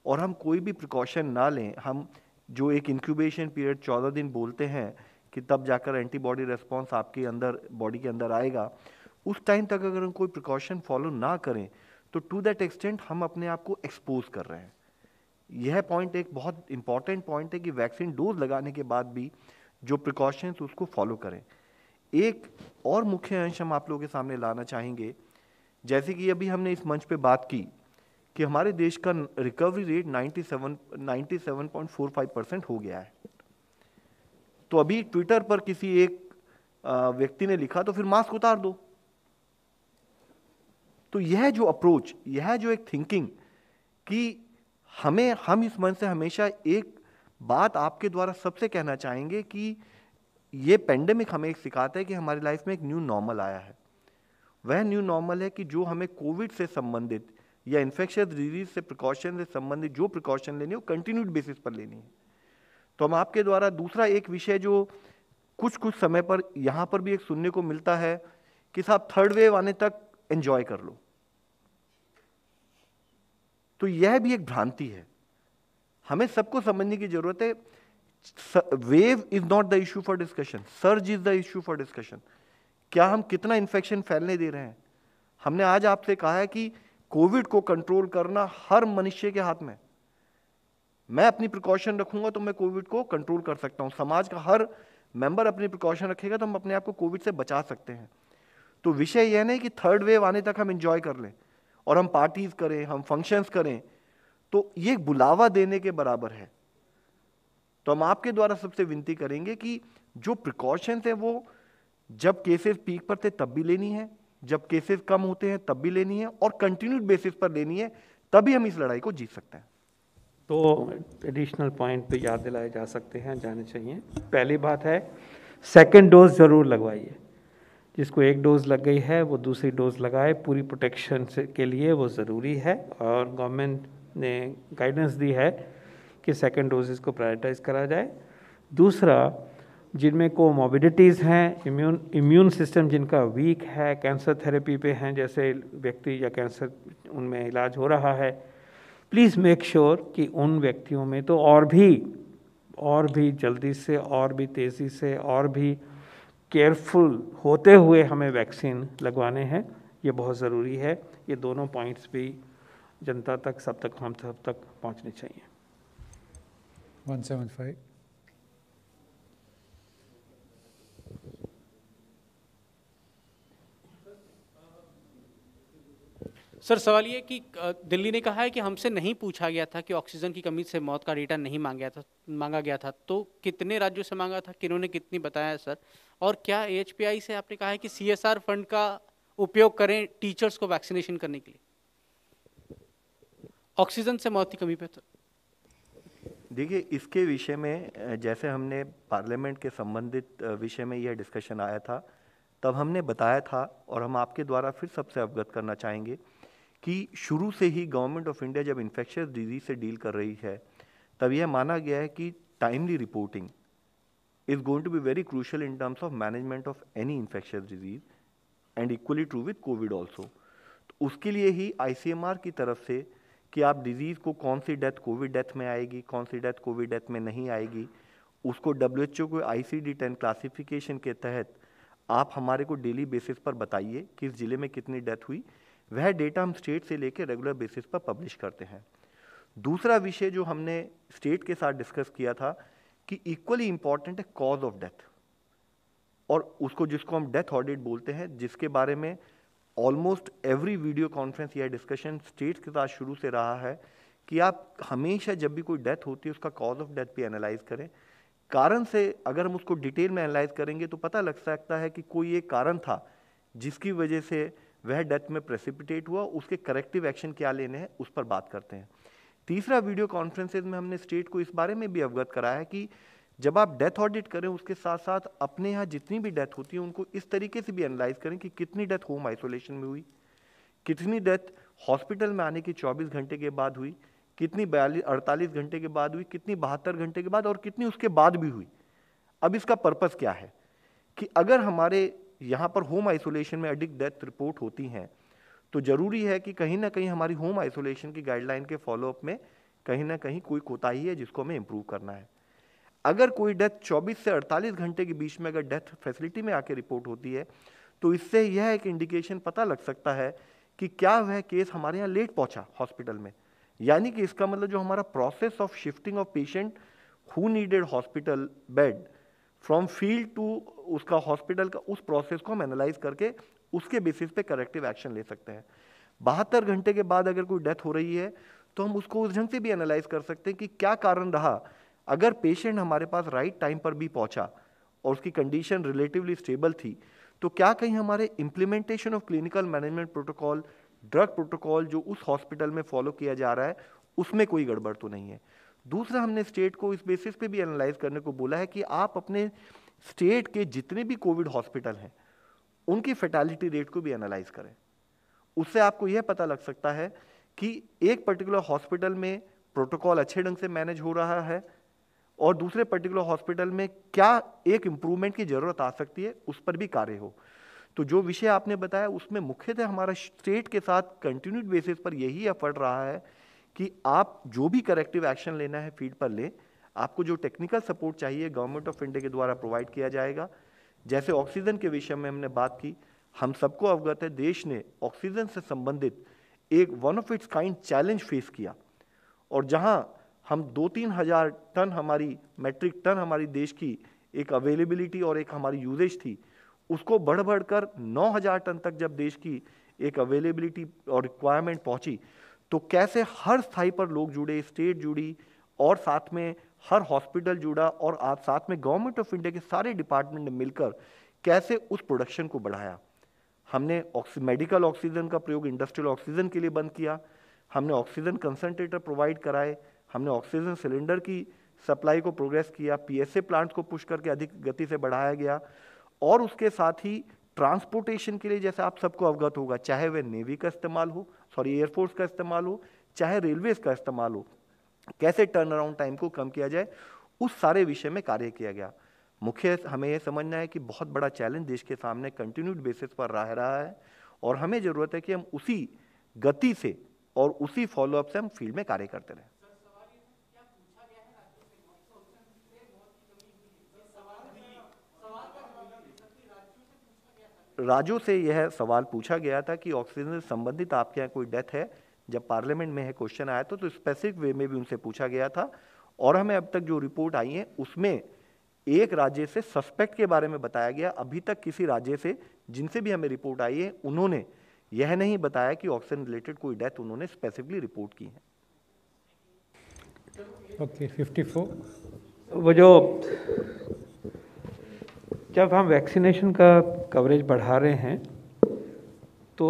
और हम कोई भी प्रिकॉशन ना लें, हम जो एक इंक्यूबेशन पीरियड 14 दिन बोलते हैं कि तब जाकर एंटीबॉडी रिस्पॉन्स आपके अंदर बॉडी के अंदर आएगा, उस टाइम तक अगर हम कोई प्रिकॉशन फॉलो ना करें तो टू दैट एक्सटेंट हम अपने आप को एक्सपोज कर रहे हैं। यह पॉइंट एक बहुत इंपॉर्टेंट पॉइंट है कि वैक्सीन डोज लगाने के बाद भी जो प्रिकॉशंस उसको फॉलो करें। एक और मुख्य अंश हम आप लोगों के सामने लाना चाहेंगे, जैसे कि अभी हमने इस मंच पे बात की कि हमारे देश का रिकवरी रेट 97.45% हो गया है। तो अभी ट्विटर पर किसी एक व्यक्ति ने लिखा तो फिर मास्क उतार दो। तो यह जो अप्रोच, यह जो एक थिंकिंग कि हम इस मंच से हमेशा एक बात आपके द्वारा सबसे कहना चाहेंगे कि ये पेंडेमिक हमें एक सिखाता है कि हमारी लाइफ में एक न्यू नॉर्मल आया है। वह न्यू नॉर्मल है कि जो हमें कोविड से संबंधित या इन्फेक्शियस डिजीज से प्रिकॉशन से संबंधित जो प्रिकॉशन लेनी है वो कंटिन्यूड बेसिस पर लेनी है। तो हम आपके द्वारा दूसरा एक विषय जो कुछ समय पर यहाँ पर भी एक सुनने को मिलता है कि साहब थर्ड वेव आने तक एंजॉय कर लो, तो यह भी एक भ्रांति है। हमें सबको समझने की जरूरत है, wave is not the issue for discussion, surge is the issue for discussion. क्या हम कितना इन्फेक्शन फैलने दे रहे हैं? हमने आज आपसे कहा है कि कोविड को कंट्रोल करना हर मनुष्य के हाथ में। मैं अपनी प्रिकॉशन रखूंगा तो मैं कोविड को कंट्रोल कर सकता हूं, समाज का हर मेंबर अपनी प्रिकॉशन रखेगा तो हम अपने आप को कोविड से बचा सकते हैं। तो विषय यह नहीं कि थर्ड वेव आने तक हम एंजॉय कर लें और हम पार्टीज करें, हम फंक्शंस करें, तो ये बुलावा देने के बराबर है। तो हम आपके द्वारा सबसे विनती करेंगे कि जो प्रिकॉशंस है वो जब केसेस पीक पर थे तब भी लेनी है, जब केसेस कम होते हैं तब भी लेनी है, और कंटिन्यूड बेसिस पर लेनी है, तभी हम इस लड़ाई को जीत सकते हैं। तो एडिशनल पॉइंट पे याद दिलाए जा सकते हैं, जाने चाहिए। पहली बात है, सेकंड डोज ज़रूर लगवाइए। जिसको एक डोज लग गई है वो दूसरी डोज लगाए, पूरी प्रोटेक्शन से के लिए वो ज़रूरी है। और गवर्नमेंट ने गाइडेंस दी है कि सेकंड डोजेस को प्रायोरिटाइज करा जाए। दूसरा, जिनमें कोमॉर्बिडिटीज़ हैं, इम्यून सिस्टम जिनका वीक है, कैंसर थेरेपी पे हैं जैसे व्यक्ति, या कैंसर उनमें इलाज हो रहा है, प्लीज़ मेक श्योर कि उन व्यक्तियों में तो और भी जल्दी से, और भी तेज़ी से, और भी केयरफुल होते हुए हमें वैक्सीन लगवाने हैं। ये बहुत ज़रूरी है। ये दोनों पॉइंट्स भी जनता तक, हम सब तक पहुंचने चाहिए। 175। सर, सवाल ये कि दिल्ली ने कहा है कि हमसे नहीं पूछा गया था कि ऑक्सीजन की कमी से मौत का डेटा नहीं मांगा गया था, तो कितने राज्यों से मांगा था, किन्होंने कितनी बताया सर? और क्या एएचपीआई से आपने कहा है कि सीएसआर फंड का उपयोग करें टीचर्स को वैक्सीनेशन करने के लिए ऑक्सीजन से मौत की कमी पे? तो देखिए, इसके विषय में जैसे हमने पार्लियामेंट के संबंधित विषय में यह डिस्कशन आया था, तब हमने बताया था, और हम आपके द्वारा फिर सबसे अवगत करना चाहेंगे कि शुरू से ही गवर्नमेंट ऑफ इंडिया जब इन्फेक्शियस डिजीज से डील कर रही है, तब यह माना गया है कि timely reporting is going to be very crucial in terms of management of any infectious disease, and equally true with COVID also. तो उसके लिए ही ICMR की तरफ से कि आप डिजीज़ को कौन सी डेथ कोविड डेथ में आएगी, कौन सी डेथ कोविड डेथ में नहीं आएगी, उसको WHO को ICD-10 क्लासिफिकेशन के तहत आप हमारे को डेली बेसिस पर बताइए कि इस जिले में कितनी डेथ हुई। वह डेटा हम स्टेट से लेकर रेगुलर बेसिस पर पब्लिश करते हैं। दूसरा विषय जो हमने स्टेट के साथ डिस्कस किया था कि इक्वली इंपॉर्टेंट है कॉज ऑफ डेथ, और उसको जिसको हम डेथ ऑडिट बोलते हैं, जिसके बारे में ऑलमोस्ट एवरी वीडियो कॉन्फ्रेंस या डिस्कशन स्टेट के साथ शुरू से रहा है कि आप हमेशा जब भी कोई डेथ होती है उसका कॉज ऑफ डेथ भी एनालाइज करें। कारण से अगर हम उसको डिटेल में एनालाइज करेंगे तो पता लग सकता है कि कोई एक कारण था जिसकी वजह से वह डेथ में प्रेसिपिटेट हुआ, उसके करेक्टिव एक्शन क्या लेने हैं उस पर बात करते हैं। तीसरा, वीडियो कॉन्फ्रेंसेज में हमने स्टेट को इस बारे में भी अवगत कराया है कि जब आप डेथ ऑडिट करें उसके साथ साथ अपने यहाँ जितनी भी डेथ होती है उनको इस तरीके से भी एनालाइज करें कि कितनी डेथ होम आइसोलेशन में हुई, कितनी डेथ हॉस्पिटल में आने के 24 घंटे के बाद हुई, कितनी 48 घंटे के बाद हुई, कितनी 72 घंटे के बाद, और कितनी उसके बाद भी हुई। अब इसका पर्पस क्या है कि अगर हमारे यहाँ पर होम आइसोलेशन में अधिक डेथ रिपोर्ट होती हैं तो जरूरी है कि कहीं ना कहीं हमारी होम आइसोलेशन की गाइडलाइन के फॉलोअप में कहीं ना कहीं कोई कोताही है जिसको हमें इंप्रूव करना है। अगर कोई डेथ 24 से 48 घंटे के बीच में अगर डेथ फैसिलिटी में आके रिपोर्ट होती है तो इससे यह एक इंडिकेशन पता लग सकता है कि क्या वह केस हमारे यहाँ लेट पहुंचा हॉस्पिटल में, यानी कि इसका मतलब जो हमारा process of shifting of patient who needed hospital bed from field to उसका हॉस्पिटल का, उस प्रोसेस को हम एनालाइज करके उसके बेसिस पे करेक्टिव एक्शन ले सकते हैं। 72 घंटे के बाद अगर कोई डेथ हो रही है तो हम उसको उस ढंग से भी एनालाइज कर सकते हैं कि क्या कारण रहा। अगर पेशेंट हमारे पास राइट टाइम पर भी पहुंचा और उसकी कंडीशन रिलेटिवली स्टेबल थी तो क्या कहीं हमारे implementation of clinical management protocol, drug protocol जो उस हॉस्पिटल में फॉलो किया जा रहा है उसमें कोई गड़बड़ तो नहीं है। दूसरा, हमने स्टेट को इस बेसिस पे भी एनालाइज करने को बोला है कि आप अपने स्टेट के जितने भी कोविड हॉस्पिटल हैं उनकी फैटेलिटी रेट को भी एनालाइज करें। उससे आपको यह पता लग सकता है कि एक पर्टिकुलर हॉस्पिटल में प्रोटोकॉल अच्छे ढंग से मैनेज हो रहा है और दूसरे पर्टिकुलर हॉस्पिटल में क्या एक इम्प्रूवमेंट की जरूरत आ सकती है, उस पर भी कार्य हो। तो जो विषय आपने बताया उसमें मुख्यतः हमारा स्टेट के साथ कंटिन्यूड बेसिस पर यही एफर्ट रहा है कि आप जो भी करेक्टिव एक्शन लेना है फील्ड पर लें। आपको जो टेक्निकल सपोर्ट चाहिए गवर्नमेंट ऑफ इंडिया के द्वारा प्रोवाइड किया जाएगा। जैसे ऑक्सीजन के विषय में हमने बात की, हम सबको अवगत है देश ने ऑक्सीजन से संबंधित एक one of its kind challenge face किया, और जहां हम 2-3 हज़ार टन हमारी मैट्रिक टन हमारी देश की एक अवेलेबिलिटी और एक हमारी यूजेज थी, उसको बढ़ बढ़कर 9,000 टन तक जब देश की एक अवेलेबिलिटी और रिक्वायरमेंट पहुंची, तो कैसे हर स्थाई पर लोग जुड़े, स्टेट जुड़ी, और साथ में हर हॉस्पिटल जुड़ा, और आज साथ में गवर्नमेंट ऑफ इंडिया के सारे डिपार्टमेंट ने मिलकर कैसे उस प्रोडक्शन को बढ़ाया। हमने मेडिकल ऑक्सीजन का प्रयोग इंडस्ट्रियल ऑक्सीजन के लिए बंद किया, हमने ऑक्सीजन कंसंट्रेटर प्रोवाइड कराए, हमने ऑक्सीजन सिलेंडर की सप्लाई को प्रोग्रेस किया, पीएसए प्लांट को पुश करके अधिक गति से बढ़ाया गया, और उसके साथ ही ट्रांसपोर्टेशन के लिए, जैसे आप सबको अवगत होगा, चाहे वह नेवी का इस्तेमाल हो, एयरफोर्स का इस्तेमाल हो, चाहे रेलवेज का इस्तेमाल हो, कैसे टर्न अराउंड टाइम को कम किया जाए, उस सारे विषय में कार्य किया गया। मुख्य हमें यह समझना है कि बहुत बड़ा चैलेंज देश के सामने कंटिन्यूड बेसिस पर रहा है, और हमें जरूरत है कि हम उसी गति से और उसी फॉलोअप से हम फील्ड में कार्य करते रहें। राज्यों से यह सवाल पूछा गया था कि ऑक्सीजन से संबंधित आपके यहाँ कोई डेथ है। जब पार्लियामेंट में यह क्वेश्चन आया तो स्पेसिफिक वे में भी उनसे पूछा गया था, और हमें अब तक जो रिपोर्ट आई है उसमें एक राज्य से सस्पेक्ट के बारे में बताया गया। अभी तक किसी राज्य से जिनसे भी हमें रिपोर्ट आई है उन्होंने यह नहीं बताया कि ऑक्सीजन रिलेटेड कोई डेथ उन्होंने स्पेसिफिकली रिपोर्ट की है। ओके, 54। वो जो जब हम वैक्सीनेशन का कवरेज बढ़ा रहे हैं तो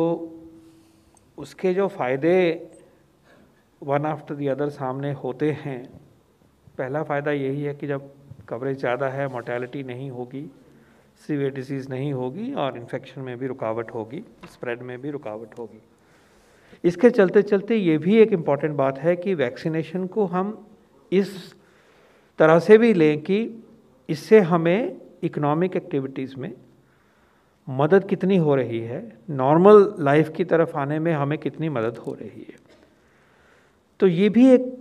उसके जो फ़ायदे वन आफ्टर दी अदर सामने होते हैं, पहला फ़ायदा यही है कि जब कवरेज ज़्यादा है, मोर्टेलिटी नहीं होगी, सीवियर डिसीज़ नहीं होगी, और इन्फेक्शन में भी रुकावट होगी, स्प्रेड में भी रुकावट होगी। इसके चलते चलते ये भी एक इम्पॉर्टेंट बात है कि वैक्सीनेशन को हम इस तरह से भी लें कि इससे हमें इकोनॉमिक एक्टिविटीज़ में मदद कितनी हो रही है, नॉर्मल लाइफ की तरफ आने में हमें कितनी मदद हो रही है। तो ये भी एक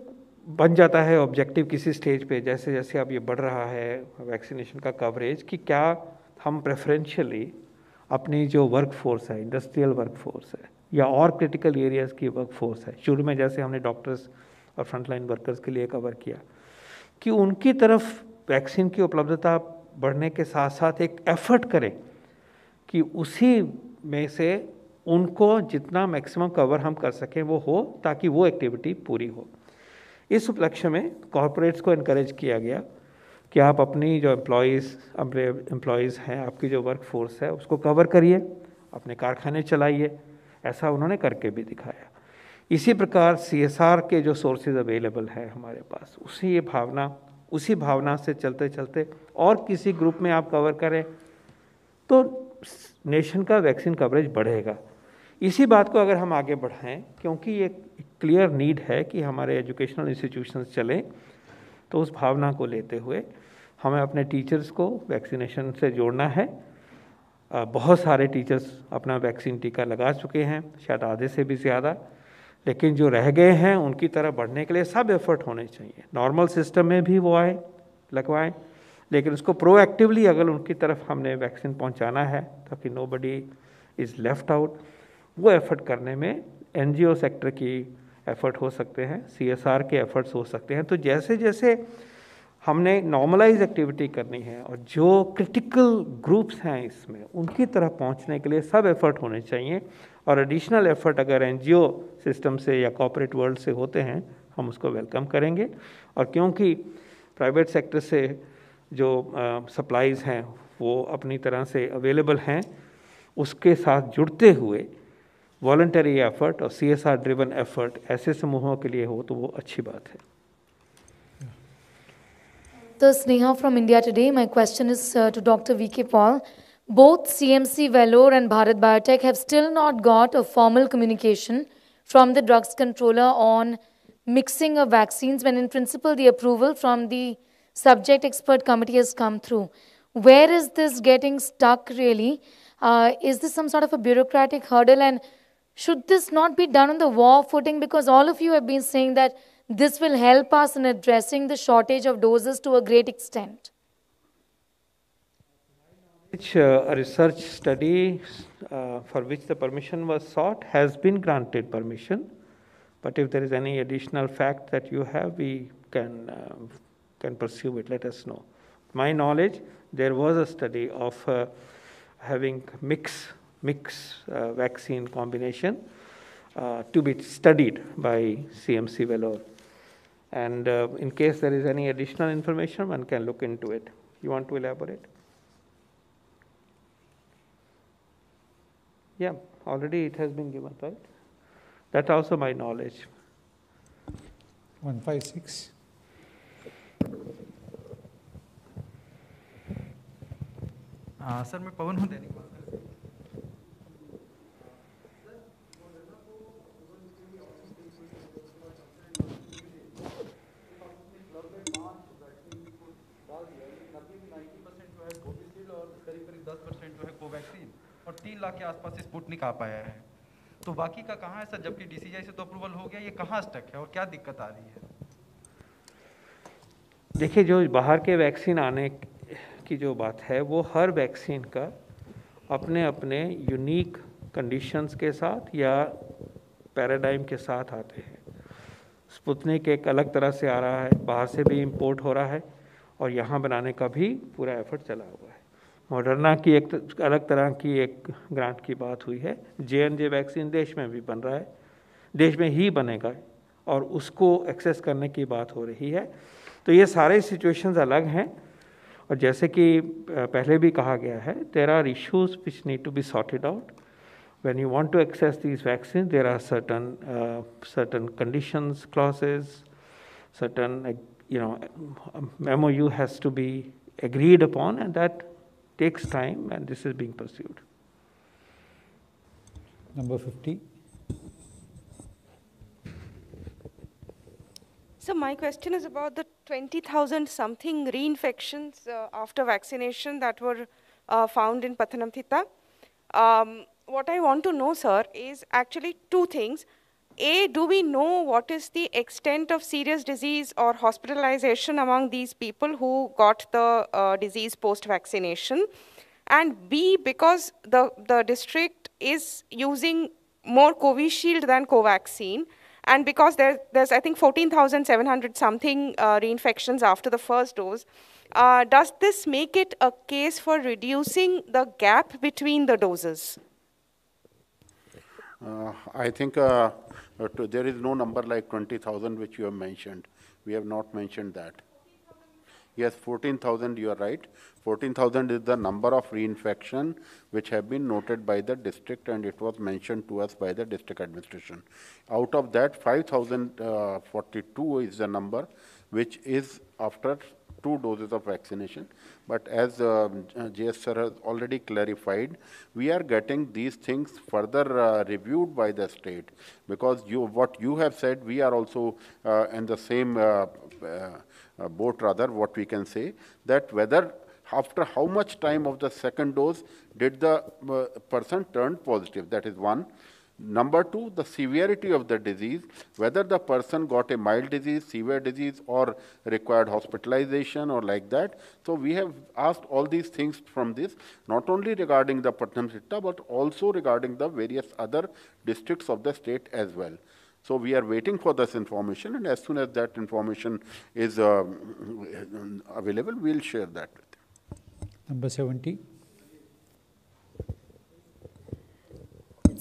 बन जाता है ऑब्जेक्टिव किसी स्टेज पे, जैसे जैसे अब ये बढ़ रहा है वैक्सीनेशन का कवरेज, कि क्या हम प्रेफरेंशियली अपनी जो वर्क फोर्स है, इंडस्ट्रियल वर्क फोर्स है या और क्रिटिकल एरियाज़ की वर्क फोर्स है, शुरू में जैसे हमने डॉक्टर्स और फ्रंटलाइन वर्कर्स के लिए कवर किया, कि उनकी तरफ वैक्सीन की उपलब्धता बढ़ने के साथ साथ एक एफर्ट करें कि उसी में से उनको जितना मैक्सिमम कवर हम कर सकें वो हो, ताकि वो एक्टिविटी पूरी हो। इस उपलक्ष्य में कॉरपोरेट्स को इनकरेज किया गया कि आप अपनी जो एम्प्लॉयज़ हैं, आपकी जो वर्क फोर्स है, उसको कवर करिए, अपने कारखाने चलाइए। ऐसा उन्होंने करके भी दिखाया। इसी प्रकार CSR के जो सोर्सेज अवेलेबल हैं हमारे पास, उसी भावना से चलते चलते और किसी ग्रुप में आप कवर करें तो नेशन का वैक्सीन कवरेज बढ़ेगा। इसी बात को अगर हम आगे बढ़ाएं, क्योंकि ये क्लियर नीड है कि हमारे एजुकेशनल इंस्टीट्यूशंस चलें, तो उस भावना को लेते हुए हमें अपने टीचर्स को वैक्सीनेशन से जोड़ना है। बहुत सारे टीचर्स अपना वैक्सीन टीका लगा चुके हैं, शायद आधे से भी ज़्यादा, लेकिन जो रह गए हैं उनकी तरफ बढ़ने के लिए सब एफर्ट होने चाहिए। नॉर्मल सिस्टम में भी वो आए, लगवाएं, लेकिन उसको प्रोएक्टिवली अगर उनकी तरफ हमने वैक्सीन पहुंचाना है ताकि नोबडी इज़ लेफ्ट आउट, वो एफर्ट करने में NGO सेक्टर की एफर्ट हो सकते हैं, CSR के एफर्ट्स हो सकते हैं। तो जैसे जैसे हमने नॉर्मलाइज एक्टिविटी करनी है और जो क्रिटिकल ग्रुप्स हैं इसमें, उनकी तरफ पहुंचने के लिए सब एफर्ट होने चाहिए, और एडिशनल एफर्ट अगर NGO सिस्टम से या कॉर्पोरेट वर्ल्ड से होते हैं, हम उसको वेलकम करेंगे। और क्योंकि प्राइवेट सेक्टर से जो सप्लाईज़ हैं वो अपनी तरह से अवेलेबल हैं, उसके साथ जुड़ते हुए वॉलंटरी एफर्ट और CSR ड्रिवन एफर्ट ऐसे समूहों के लिए हो तो वो अच्छी बात है। So Sneha from India Today, my question is to Dr. V.K. Paul. Both CMC Vellore and Bharat Biotech have still not got a formal communication from the drugs controller on mixing of vaccines, when in principle the approval from the subject expert committee has come through. Where is this getting stuck really? Is this some sort of a bureaucratic hurdle, and should this not be done on the war footing? Because all of you have been saying that this will help us in addressing the shortage of doses to a great extent. A research study for which the permission was sought has been granted permission. But if there is any additional fact that you have, we can pursue it. Let us know. My knowledge, there was a study of having mix vaccine combination to be studied by CMC Vellore. And in case there is any additional information, one can look into it. You want to elaborate? Yeah, already it has been given, right? That's also my knowledge. 156. Sir मैं पवन हूँ दैनिक भास्कर से। करीब 10% जो है Covaxin और 3 लाख के आसपास Sputnik आ पाया है, तो बाकी का कहाँ है सर? जबकि DCGI से तो अप्रूवल हो गया, ये कहाँ स्टक है और क्या दिक्कत आ रही है? देखिए, जो बाहर के वैक्सीन आने की जो बात है, वो हर वैक्सीन का अपने अपने यूनिक कंडीशंस के साथ या पैराडाइम के साथ आते हैं। स्पुतनिक एक अलग तरह से आ रहा है, बाहर से भी इंपोर्ट हो रहा है और यहाँ बनाने का भी पूरा एफर्ट चला हुआ है। मॉडर्ना की एक अलग तरह की एक ग्रांट की बात हुई है। J&J वैक्सीन देश में भी बन रहा है, देश में ही बनेगा और उसको एक्सेस करने की बात हो रही है। तो ये सारे सिचुएशंस अलग हैं और जैसे कि पहले भी कहा गया है, there are issues which need to be sorted out. When you want to access these vaccines, there are certain conditions, clauses, certain MOU has to be agreed upon, and that takes time, and this is being pursued. Number 50. So my question is about the 20,000 something reinfections after vaccination that were found in Pathanamthitta. What I want to know, sir, is actually two things. A, do we know what is the extent of serious disease or hospitalization among these people who got the disease post-vaccination? And B, because the district is using more Covishield than Covaxin, and because there's I think 14,700 something reinfections after the first dose, does this make it a case for reducing the gap between the doses? I think there is no number like 20,000 which you have mentioned. We have not mentioned that. Yes, 14,000, you are right. 14,000 is the number of reinfection which have been noted by the district, and it was mentioned to us by the district administration. Out of that, 5,042 is the number which is after 2 doses of vaccination. But as JS sir has already clarified, we are getting these things further reviewed by the state, because what you have said, we are also in the same boat, rather, what we can say, that whether after how much time of the second dose did the person turn positive, that is one. Number 2, the severity of the disease, whether the person got a mild disease, severe disease, or required hospitalization or like that. So we have asked all these things from this, not only regarding the Pathanamthitta, but also regarding the various other districts of the state as well. So we are waiting for this information, and as soon as that information is available, we'll share that with you. Number 70.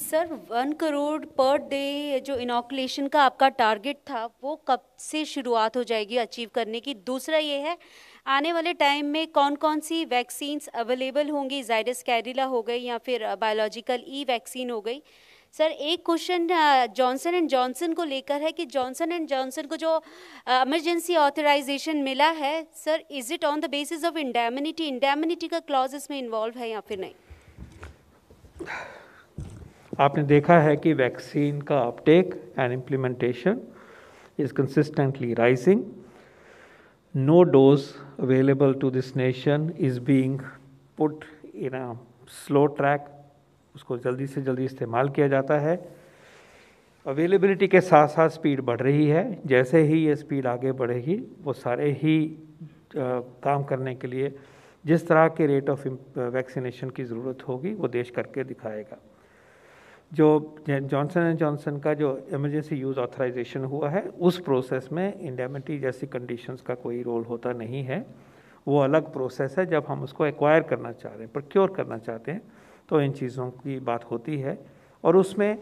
Sir 1 crore per day जो इनॉकुलेशन का आपका target था, वो कब से शुरुआत हो जाएगी अचीव करने की? दूसरा ये है, आने वाले टाइम में कौन कौन सी वैक्सीन्स अवेलेबल होंगी? जाइडस कैडिला हो गई या फिर बायोलॉजिकल ई वैक्सीन हो गई। सर एक क्वेश्चन जॉनसन एंड जॉनसन को लेकर है कि जॉनसन एंड जॉनसन को जो इमरजेंसी ऑथराइजेशन मिला है, sir is it on the basis of indemnity? Indemnity का क्लॉज इसमें इन्वॉल्व है या फिर नहीं? आपने देखा है कि वैक्सीन का Uptake and implementation is consistently rising. No dose available to this nation is being put in a slow track. उसको जल्दी से जल्दी इस्तेमाल किया जाता है. अवेलेबिलिटी के साथ साथ स्पीड बढ़ रही है. जैसे ही ये स्पीड आगे बढ़ेगी, वो सारे ही काम करने के लिए जिस तरह के रेट ऑफ वैक्सीनेशन की ज़रूरत होगी वो देश करके दिखाएगा। जो जॉनसन एंड जॉनसन का जो इमरजेंसी यूज़ ऑथराइजेशन हुआ है उस प्रोसेस में इंडेमिनिटी जैसी कंडीशंस का कोई रोल होता नहीं है, वो अलग प्रोसेस है। जब हम उसको एक्वायर करना चाह रहे हैं, प्रोक्योर करना चाहते हैं, तो इन चीज़ों की बात होती है और उसमें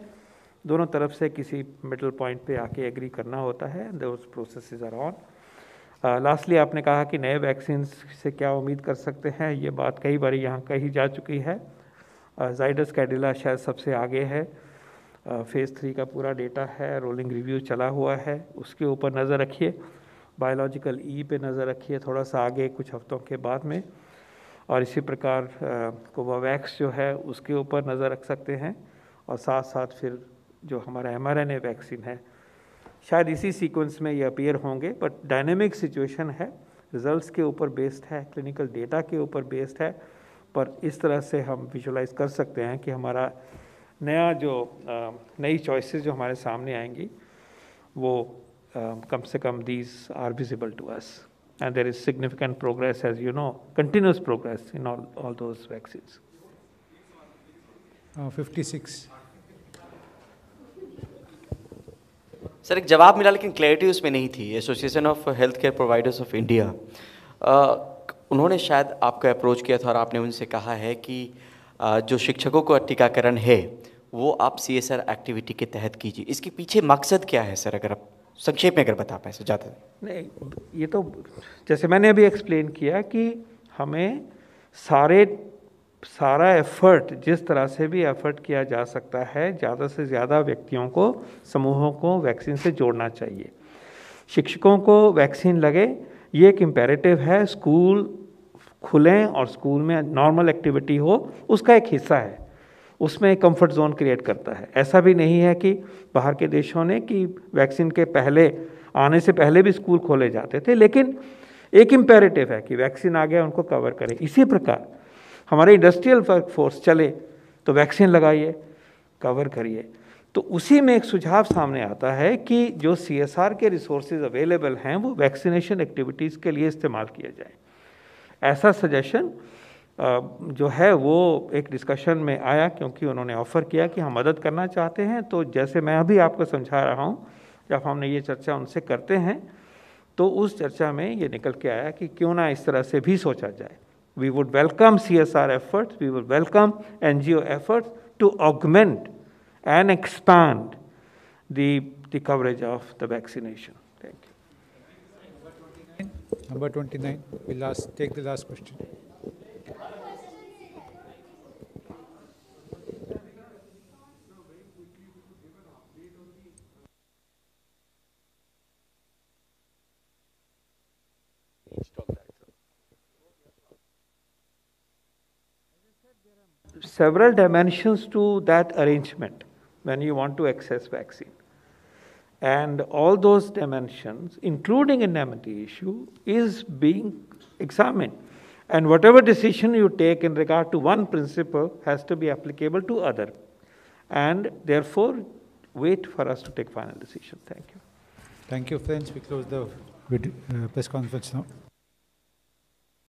दोनों तरफ से किसी मिडल पॉइंट पे आके एग्री करना होता है। दोस प्रोसेसेस आर ऑन। लास्टली आपने कहा कि नए वैक्सीन से क्या उम्मीद कर सकते हैं, ये बात कई बार यहाँ कही जा चुकी है। ज़ाइडस कैडिला शायद सबसे आगे है, फेज़ 3 का पूरा डेटा है, रोलिंग रिव्यू चला हुआ है, उसके ऊपर नज़र रखिए। बायोलॉजिकल ई पे नज़र रखिए थोड़ा सा आगे कुछ हफ्तों के बाद में, और इसी प्रकार कोवावैक्स जो है उसके ऊपर नज़र रख सकते हैं, और साथ साथ फिर जो हमारा mRNA वैक्सीन है शायद इसी सीक्वेंस में ये अपीयर होंगे। बट डायनेमिक सिचुएशन है, रिजल्ट्स के ऊपर बेस्ड है, क्लिनिकल डेटा के ऊपर बेस्ड है, पर इस तरह से हम विजुलाइज कर सकते हैं कि हमारा नया जो नई चॉइसेस जो हमारे सामने आएंगी वो कम से कम these are visible to us, and there is significant progress, as you know, continuous progress in all those vaccines. 56. Sir एक जवाब मिला लेकिन क्लैरिटी उसमें नहीं थी। Association of health care providers of India, उन्होंने शायद आपको अप्रोच किया था और आपने उनसे कहा है कि जो शिक्षकों का टीकाकरण है वो आप CSR एक्टिविटी के तहत कीजिए। इसके पीछे मकसद क्या है सर, अगर आप संक्षेप में अगर बता पाए सर ज़्यादा। नहीं, ये तो जैसे मैंने अभी एक्सप्लेन किया कि हमें सारा एफर्ट जिस तरह से भी एफर्ट किया जा सकता है, ज़्यादा से ज़्यादा व्यक्तियों को, समूहों को वैक्सीन से जोड़ना चाहिए। शिक्षकों को वैक्सीन लगे ये एक इम्पेरेटिव है। स्कूल खुलें और स्कूल में नॉर्मल एक्टिविटी हो, उसका एक हिस्सा है, उसमें एक कंफर्ट जोन क्रिएट करता है। ऐसा भी नहीं है कि बाहर के देशों ने कि वैक्सीन के पहले आने से पहले भी स्कूल खोले जाते थे, लेकिन एक इम्पेरेटिव है कि वैक्सीन आ गया उनको कवर करें। इसी प्रकार हमारे इंडस्ट्रियल वर्कफोर्स चले तो वैक्सीन लगाइए, कवर करिए। तो उसी में एक सुझाव सामने आता है कि जो CSR के रिसोर्सेज अवेलेबल हैं वो वैक्सीनेशन एक्टिविटीज़ के लिए इस्तेमाल किया जाए। ऐसा सजेशन जो है वो एक डिस्कशन में आया, क्योंकि उन्होंने ऑफ़र किया कि हम मदद करना चाहते हैं। तो जैसे मैं अभी आपको समझा रहा हूँ, जब हमने ये चर्चा उनसे करते हैं तो उस चर्चा में ये निकल के आया कि क्यों ना इस तरह से भी सोचा जाए। We would welcome CSR efforts, we would welcome NGO efforts to augment and expand the coverage of the vaccination. Thank you. Number 29, we'll take the last question. Several dimensions to that arrangement when you want to access vaccine. And all those dimensions, including indemnity issue, is being examined. And whatever decision you take in regard to one principle has to be applicable to other. And therefore, wait for us to take final decision. Thank you. Thank you, friends. We close the press conference now.